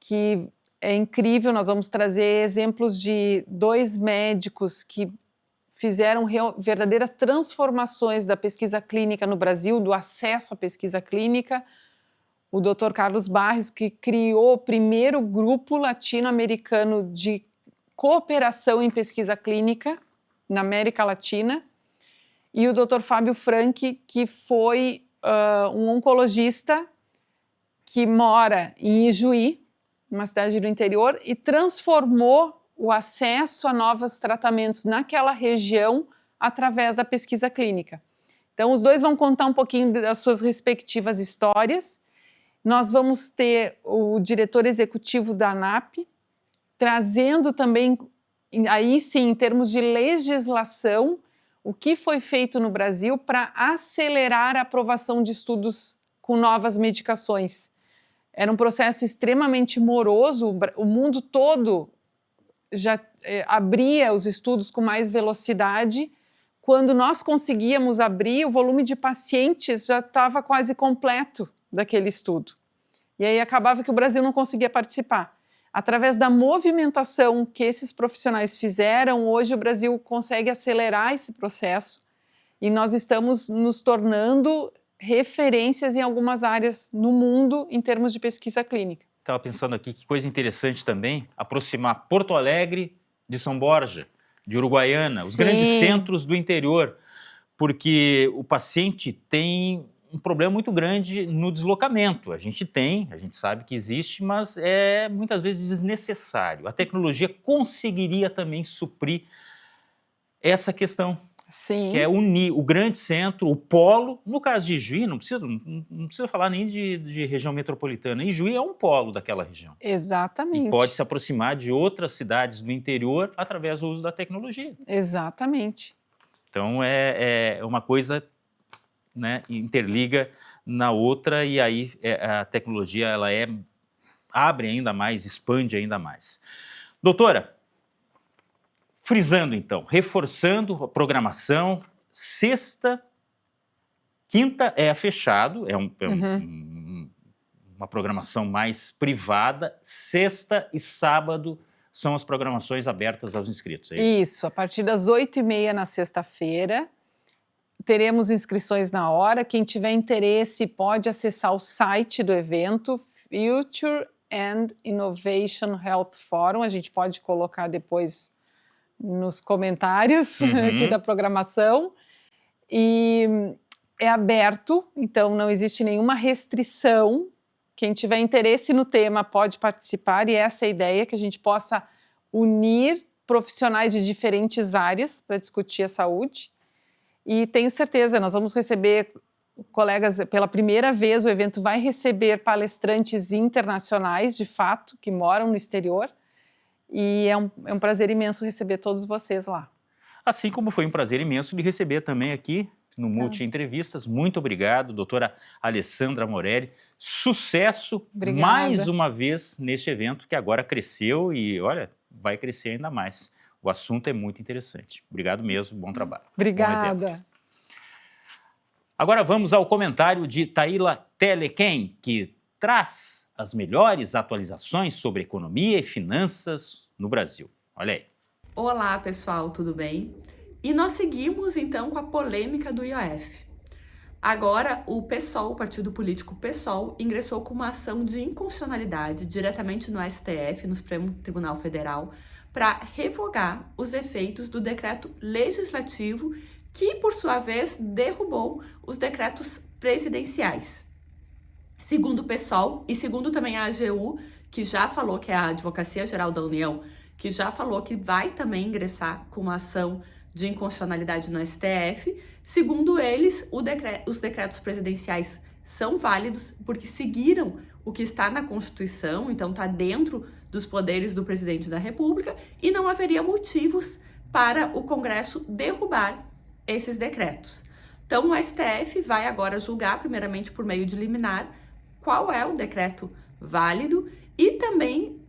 Speaker 2: que é incrível. Nós vamos trazer exemplos de 2 médicos que fizeram verdadeiras transformações da pesquisa clínica no Brasil, do acesso à pesquisa clínica. O Dr. Carlos Barros, que criou o primeiro grupo latino-americano de cooperação em pesquisa clínica na América Latina, e o Dr. Fábio Franck, que foi um oncologista que mora em Ijuí, uma cidade do interior, e transformou o acesso a novos tratamentos naquela região através da pesquisa clínica. Então, os dois vão contar um pouquinho das suas respectivas histórias Nós vamos ter o diretor executivo da ANAP trazendo também, aí sim, em termos de legislação, o que foi feito no Brasil para acelerar a aprovação de estudos com novas medicações. Era um processo extremamente moroso, o mundo todo já abria os estudos com mais velocidade. Quando nós conseguíamos abrir, o volume de pacientes já estava quase completo daquele estudo. E aí acabava que o Brasil não conseguia participar. Através da movimentação que esses profissionais fizeram, hoje o Brasil consegue acelerar esse processo e nós estamos nos tornando referências em algumas áreas no mundo em termos de pesquisa clínica.
Speaker 1: Estava pensando aqui que coisa interessante também, aproximar Porto Alegre de São Borja, de Uruguaiana, os grandes centros do interior, porque o paciente tem um problema muito grande no deslocamento. A gente sabe que existe, mas é muitas vezes desnecessário. A tecnologia conseguiria também suprir essa questão.
Speaker 2: Sim.
Speaker 1: Que é unir o grande centro, o polo. No caso de Ijuí, não precisa falar nem de região metropolitana. Ijuí é um polo daquela região.
Speaker 2: Exatamente.
Speaker 1: E pode se aproximar de outras cidades do interior através do uso da tecnologia.
Speaker 2: Exatamente.
Speaker 1: Então, é uma coisa, né, interliga na outra e aí a tecnologia ela abre ainda mais, expande ainda mais. Doutora, frisando então, reforçando a programação, sexta, quinta é fechado, uma programação mais privada, sexta e sábado são as programações abertas aos inscritos, é isso?
Speaker 2: Isso, a partir das 8h30 na sexta-feira, teremos inscrições na hora. Quem tiver interesse pode acessar o site do evento, Future and Innovation Health Forum. A gente pode colocar depois nos comentários aqui da programação. E é aberto, então não existe nenhuma restrição. Quem tiver interesse no tema pode participar e essa é a ideia, que a gente possa unir profissionais de diferentes áreas para discutir a saúde. E tenho certeza, nós vamos receber colegas, pela primeira vez o evento vai receber palestrantes internacionais, de fato, que moram no exterior. E é um prazer imenso receber todos vocês lá.
Speaker 1: Assim como foi um prazer imenso de receber também aqui no Multi Entrevistas. Muito obrigado, doutora Alessandra Morelli. Sucesso mais uma vez neste evento que agora cresceu e, olha, vai crescer ainda mais. O assunto é muito interessante. Obrigado mesmo, bom trabalho.
Speaker 2: Obrigada.
Speaker 1: Agora vamos ao comentário de Taíla Telequem, que traz as melhores atualizações sobre economia e finanças no Brasil. Olha aí.
Speaker 3: Olá, pessoal, tudo bem? E nós seguimos, então, com a polêmica do IOF. Agora, o PSOL, o partido político PSOL, ingressou com uma ação de inconstitucionalidade diretamente no STF, no Supremo Tribunal Federal, para revogar os efeitos do decreto legislativo que, por sua vez, derrubou os decretos presidenciais. Segundo o PSOL e segundo também a AGU, que já falou, que é a Advocacia Geral da União, que já falou que vai também ingressar com uma ação de inconstitucionalidade no STF, segundo eles, os decretos presidenciais são válidos porque seguiram o que está na Constituição, então está dentro dos poderes do presidente da República e não haveria motivos para o Congresso derrubar esses decretos. Então o STF vai agora julgar, primeiramente por meio de liminar, qual é o decreto válido e também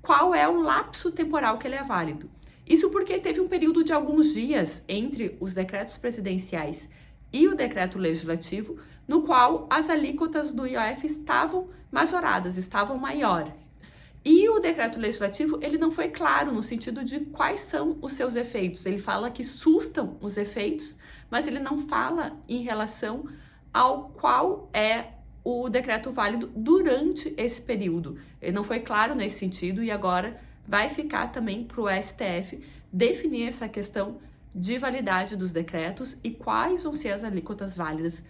Speaker 3: qual é o lapso temporal que ele é válido. Isso porque teve um período de alguns dias entre os decretos presidenciais e o decreto legislativo, no qual as alíquotas do IOF estavam majoradas, estavam maiores. E o decreto legislativo, ele não foi claro no sentido de quais são os seus efeitos. Ele fala que sustam os efeitos, mas ele não fala em relação ao qual é o decreto válido durante esse período. Ele não foi claro nesse sentido e agora vai ficar também para o STF definir essa questão de validade dos decretos e quais vão ser as alíquotas válidas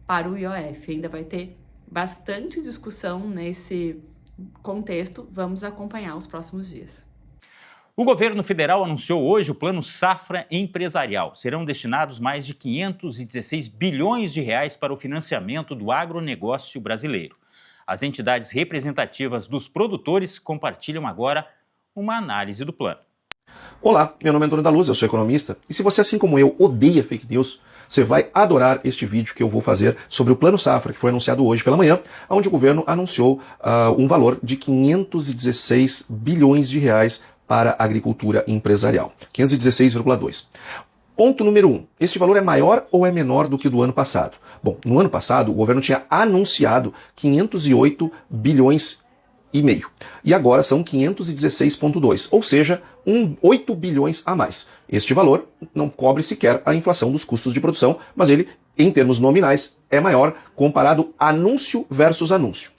Speaker 3: para o IOF. Ainda vai ter bastante discussão nesse contexto, vamos acompanhar os próximos dias.
Speaker 1: O governo federal anunciou hoje o Plano Safra Empresarial. Serão destinados mais de 516 bilhões de reais para o financiamento do agronegócio brasileiro. As entidades representativas dos produtores compartilham agora uma análise do plano.
Speaker 4: Olá, meu nome é Antônio da Luz, eu sou economista, e se você, assim como eu, odeia fake news, você vai adorar este vídeo que eu vou fazer sobre o Plano Safra, que foi anunciado hoje pela manhã, onde o governo anunciou um valor de 516 bilhões de reais para a agricultura empresarial. 516,2. Ponto número 1. Este valor é maior ou é menor do que o do ano passado? Bom, no ano passado, o governo tinha anunciado 508 bilhões e meio. E agora são 516,2, ou seja, 8 bilhões a mais. Este valor não cobre sequer a inflação dos custos de produção, mas ele, em termos nominais, é maior comparado anúncio versus anúncio.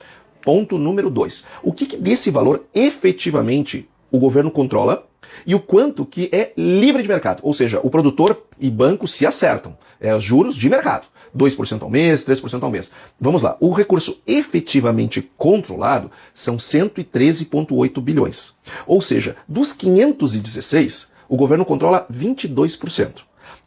Speaker 4: Ponto número 2. O que desse valor efetivamente o governo controla e o quanto que é livre de mercado? Ou seja, o produtor e banco se acertam. É os juros de mercado. 2% ao mês, 3% ao mês. Vamos lá, o recurso efetivamente controlado são 113,8 bilhões. Ou seja, dos 516, o governo controla 22%.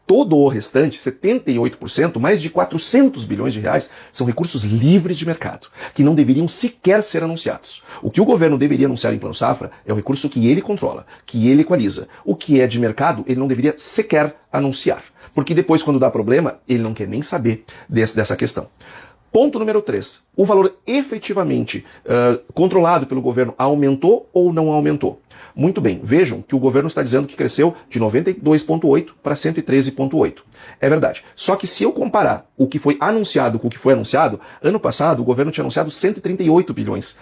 Speaker 4: Todo o restante, 78%, mais de 400 bilhões de reais, são recursos livres de mercado, que não deveriam sequer ser anunciados. O que o governo deveria anunciar em Plano Safra é o recurso que ele controla, que ele equaliza. O que é de mercado, ele não deveria sequer anunciar. Porque depois, quando dá problema, ele não quer nem saber dessa questão. Ponto número 3. O valor efetivamente controlado pelo governo aumentou ou não aumentou? Muito bem, vejam que o governo está dizendo que cresceu de 92,8 para 113,8. É verdade. Só que se eu comparar o que foi anunciado com o que foi anunciado, ano passado o governo tinha anunciado 138 bilhões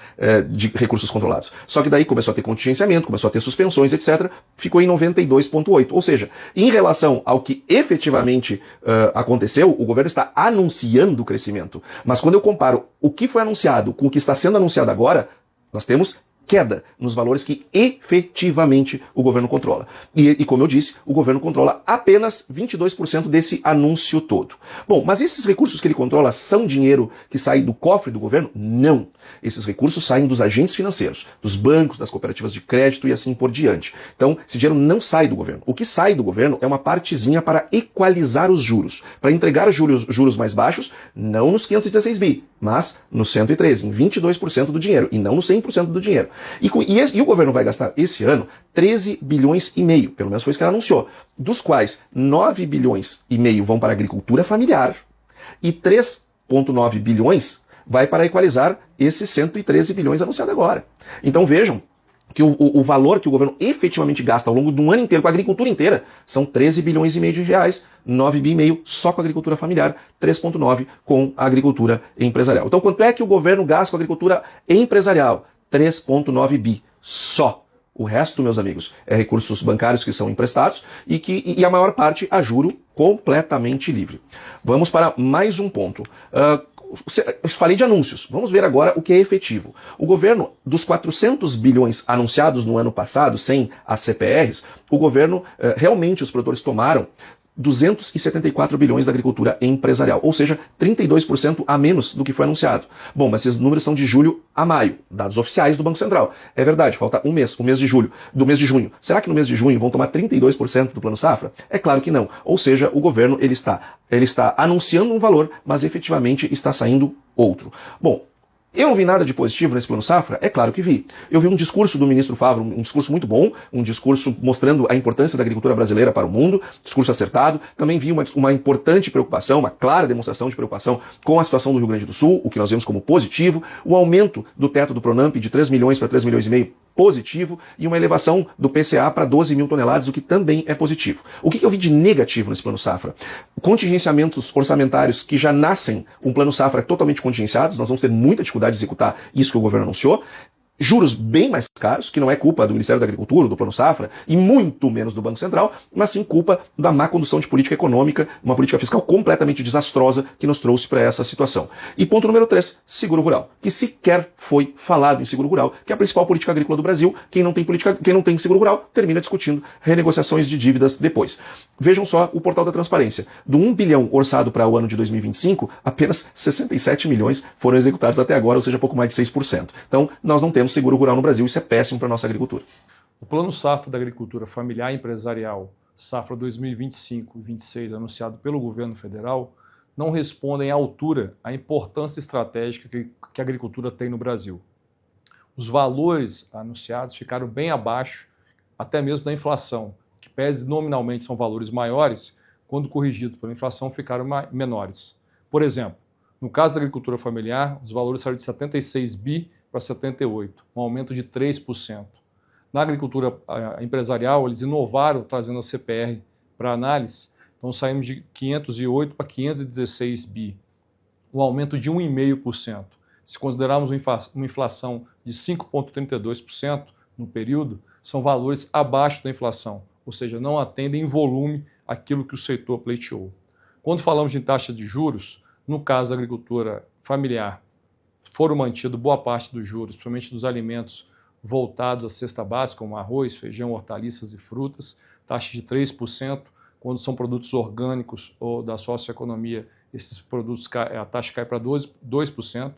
Speaker 4: de recursos controlados. Só que daí começou a ter contingenciamento, começou a ter suspensões, etc. Ficou em 92,8. Ou seja, em relação ao que efetivamente aconteceu, o governo está anunciando o crescimento. Mas quando eu comparo o que foi anunciado com o que está sendo anunciado agora, nós temos queda nos valores que efetivamente o governo controla. E como eu disse, o governo controla apenas 22% desse anúncio todo. Bom, mas esses recursos que ele controla são dinheiro que sai do cofre do governo? Não. Esses recursos saem dos agentes financeiros, dos bancos, das cooperativas de crédito e assim por diante. Então, esse dinheiro não sai do governo. O que sai do governo é uma partezinha para equalizar os juros, para entregar juros mais baixos, não nos 516 bi, mas no 113, em 22% do dinheiro, e não no 100% do dinheiro. E o governo vai gastar esse ano 13 bilhões e meio, pelo menos foi isso que ela anunciou, dos quais 9 bilhões e meio vão para a agricultura familiar e 3,9 bilhões vai para equalizar esses 113 bilhões anunciados agora. Então vejam que o valor que o governo efetivamente gasta ao longo de um ano inteiro com a agricultura inteira são 13 bilhões e meio de reais, 9 bi e meio só com a agricultura familiar, 3,9 com a agricultura empresarial. Então quanto é que o governo gasta com a agricultura empresarial? 3,9 bi só. O resto, meus amigos, é recursos bancários que são emprestados e a maior parte a juro completamente livre. Vamos para mais um ponto. Eu falei de anúncios. Vamos ver agora o que é efetivo. O governo, dos 400 bilhões anunciados no ano passado, sem as CPRs, o governo, realmente os produtores tomaram 274 bilhões da agricultura empresarial, ou seja, 32% a menos do que foi anunciado. Bom, mas esses números são de julho a maio, dados oficiais do Banco Central. É verdade, falta um mês, o mês de julho, do mês de junho. Será que no mês de junho vão tomar 32% do Plano Safra? É claro que não. Ou seja, o governo ele está anunciando um valor, mas efetivamente está saindo outro. Bom, eu não vi nada de positivo nesse Plano Safra? É claro que vi. Eu vi um discurso do ministro Favro, um discurso muito bom, um discurso mostrando a importância da agricultura brasileira para o mundo, discurso acertado. Também vi uma importante preocupação, uma clara demonstração de preocupação com a situação do Rio Grande do Sul, o que nós vemos como positivo, o aumento do teto do Pronamp de 3 milhões para 3 milhões e meio, positivo, e uma elevação do PCA para 12 mil toneladas, o que também é positivo. O que eu vi de negativo nesse Plano Safra? Contingenciamentos orçamentários que já nascem um Plano Safra totalmente contingenciados, nós vamos ter muita dificuldade de executar isso que o governo anunciou. Juros bem mais caros, que não é culpa do Ministério da Agricultura, do Plano Safra, e muito menos do Banco Central, mas sim culpa da má condução de política econômica, uma política fiscal completamente desastrosa que nos trouxe para essa situação. E ponto número 3, seguro rural, que sequer foi falado em seguro rural, que é a principal política agrícola do Brasil. Quem não tem seguro rural termina discutindo renegociações de dívidas depois. Vejam só o portal da transparência. Do 1 bilhão orçado para o ano de 2025, apenas 67 milhões foram executados até agora, ou seja, pouco mais de 6%. Então, nós não temos seguro rural no Brasil, isso é péssimo para a nossa agricultura.
Speaker 5: O Plano Safra da Agricultura Familiar e Empresarial, Safra 2025 e 2026, anunciado pelo governo federal, não respondem à altura à importância estratégica que a agricultura tem no Brasil. Os valores anunciados ficaram bem abaixo, até mesmo da inflação, que pese nominalmente são valores maiores, quando corrigidos pela inflação ficaram menores. Por exemplo, no caso da agricultura familiar, os valores saíram de 76 bi para 78, um aumento de 3%. Na agricultura empresarial, eles inovaram trazendo a CPR para análise, então saímos de 508 para 516 bi, um aumento de 1,5%. Se considerarmos uma inflação de 5,32% no período, são valores abaixo da inflação, ou seja, não atendem em volume aquilo que o setor pleiteou. Quando falamos de taxa de juros, no caso da agricultura familiar, foram mantidos boa parte dos juros, principalmente dos alimentos voltados à cesta básica, como arroz, feijão, hortaliças e frutas, taxa de 3%, quando são produtos orgânicos ou da socioeconomia, esses produtos, a taxa cai para 2%.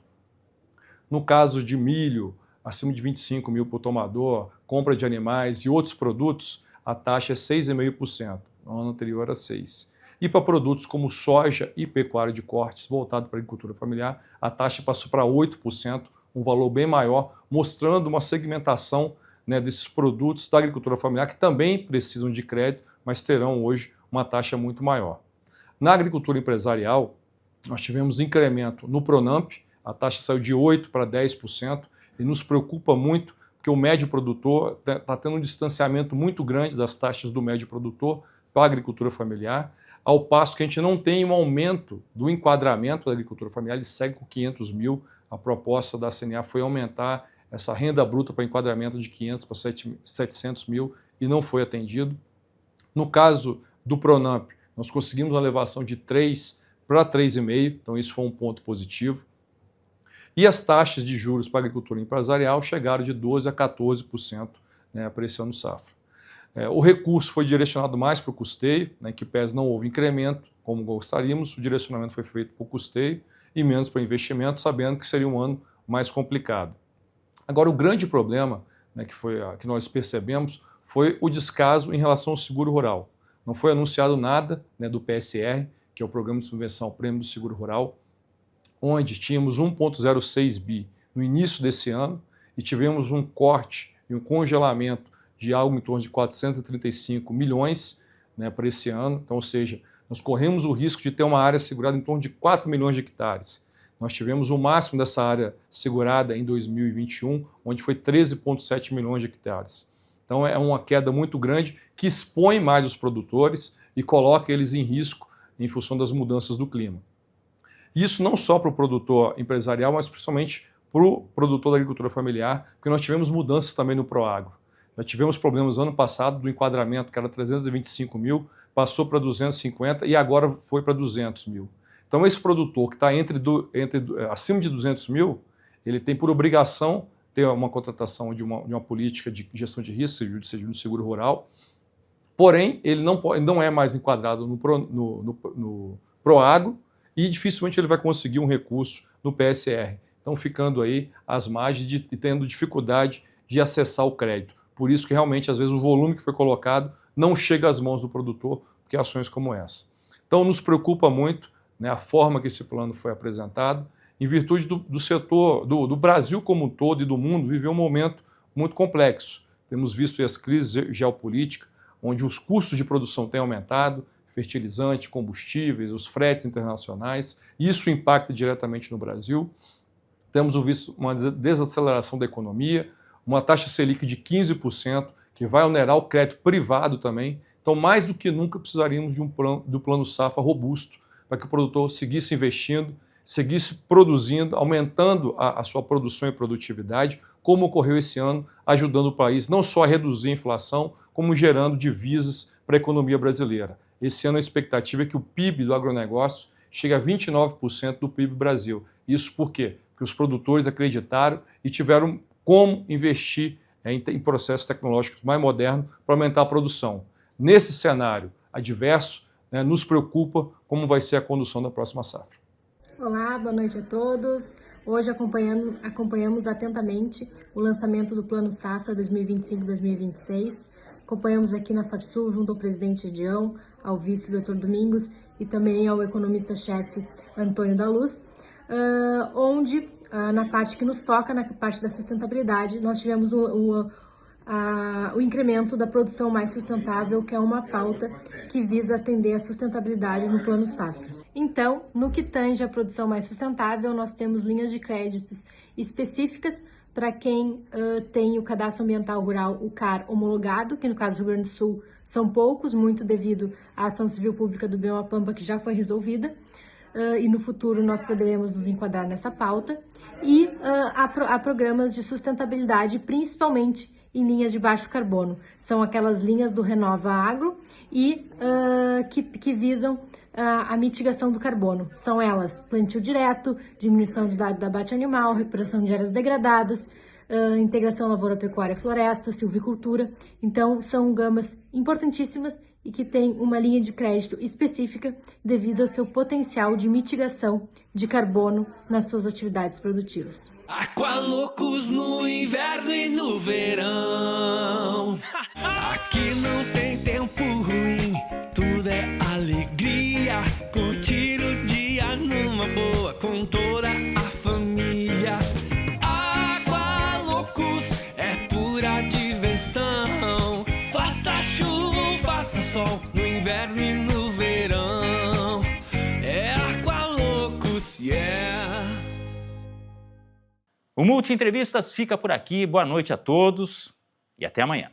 Speaker 5: No caso de milho, acima de 25 mil por tomador, compra de animais e outros produtos, a taxa é 6,5%, no ano anterior era 6%. E para produtos como soja e pecuária de cortes voltado para a agricultura familiar, a taxa passou para 8%, um valor bem maior, mostrando uma segmentação, né, desses produtos da agricultura familiar que também precisam de crédito, mas terão hoje uma taxa muito maior. Na agricultura empresarial, nós tivemos incremento no Pronamp, a taxa saiu de 8% para 10%, e nos preocupa muito, porque o médio produtor está tendo um distanciamento muito grande das taxas do médio produtor para a agricultura familiar, ao passo que a gente não tem um aumento do enquadramento da agricultura familiar, ele segue com 500 mil, a proposta da CNA foi aumentar essa renda bruta para enquadramento de 500 para 700 mil e não foi atendido. No caso do Pronamp, nós conseguimos uma elevação de 3 para 3,5, então isso foi um ponto positivo. E as taxas de juros para a agricultura empresarial chegaram de 12% a 14%, né, para esse ano safra. O recurso foi direcionado mais para o custeio, né, que pese não houve incremento, como gostaríamos, o direcionamento foi feito para o custeio e menos para investimento, sabendo que seria um ano mais complicado. Agora, o grande problema, né, que nós percebemos foi o descaso em relação ao seguro rural. Não foi anunciado nada, né, do PSR, que é o Programa de Subvenção ao Prêmio do Seguro Rural, onde tínhamos 1,06 bi no início desse ano e tivemos um corte e um congelamento de algo em torno de 435 milhões, né, para esse ano. Então, ou seja, nós corremos o risco de ter uma área segurada em torno de 4 milhões de hectares. Nós tivemos o máximo dessa área segurada em 2021, onde foi 13,7 milhões de hectares. Então é uma queda muito grande que expõe mais os produtores e coloca eles em risco em função das mudanças do clima. Isso não só para o produtor empresarial, mas principalmente para o produtor da agricultura familiar, porque nós tivemos mudanças também no Proagro. Já tivemos problemas ano passado do enquadramento, que era 325 mil, passou para 250 e agora foi para 200 mil. Então esse produtor que está acima de 200 mil, ele tem por obrigação ter uma contratação de uma política de gestão de risco, seja no seguro rural, porém ele não é mais enquadrado no Proagro e dificilmente ele vai conseguir um recurso no PSR. Então ficando aí às margens e tendo dificuldade de acessar o crédito. Por isso que realmente, às vezes, o volume que foi colocado não chega às mãos do produtor, porque ações como essa. Então, nos preocupa muito, né, a forma que esse plano foi apresentado, em virtude do setor, do Brasil como um todo e do mundo, viveu um momento muito complexo. Temos visto as crises geopolíticas, onde os custos de produção têm aumentado, fertilizantes, combustíveis, os fretes internacionais, isso impacta diretamente no Brasil. Temos visto uma desaceleração da economia, uma taxa Selic de 15%, que vai onerar o crédito privado também. Então, mais do que nunca, precisaríamos do plano safra robusto para que o produtor seguisse investindo, seguisse produzindo, aumentando a sua produção e produtividade, como ocorreu esse ano, ajudando o país não só a reduzir a inflação, como gerando divisas para a economia brasileira. Esse ano a expectativa é que o PIB do agronegócio chegue a 29% do PIB Brasil. Isso por quê? Porque os produtores acreditaram e tiveram como investir em processos tecnológicos mais modernos para aumentar a produção. Nesse cenário adverso, né, nos preocupa como vai ser a condução da próxima safra.
Speaker 6: Olá, boa noite a todos. Hoje acompanhamos atentamente o lançamento do Plano Safra 2025-2026. Acompanhamos aqui na Farsul, junto ao presidente Edião, ao vice Dr. Domingos e também ao economista-chefe Antônio da Luz, onde na parte que nos toca, na parte da sustentabilidade, nós tivemos o incremento da produção mais sustentável, que é uma pauta que visa atender a sustentabilidade no Plano Safra. Então, no que tange a produção mais sustentável, nós temos linhas de créditos específicas para quem tem o Cadastro Ambiental Rural, o CAR, homologado, que no caso do Rio Grande do Sul são poucos, muito devido à ação civil pública do Bioma Pampa, que já foi resolvida, e no futuro nós poderemos nos enquadrar nessa pauta, e há programas de sustentabilidade, principalmente em linhas de baixo carbono. São aquelas linhas do Renova Agro e que visam a mitigação do carbono. São elas plantio direto, diminuição do dado da abate animal, recuperação de áreas degradadas, integração lavoura, pecuária, floresta, silvicultura. Então, são gamas importantíssimas e que têm uma linha de crédito específica devido ao seu potencial de mitigação de carbono nas suas atividades produtivas.
Speaker 7: Aqualocos no inverno e no verão. Aqui não tem tempo ruim, tudo é alegria. Curtir o dia numa boa com toda a família. Aqualocos é pura diversão. Faça chuva ou faça sol, no inverno e no verão. É Aqualocos, yeah.
Speaker 1: O Multi Entrevistas fica por aqui. Boa noite a todos e até amanhã.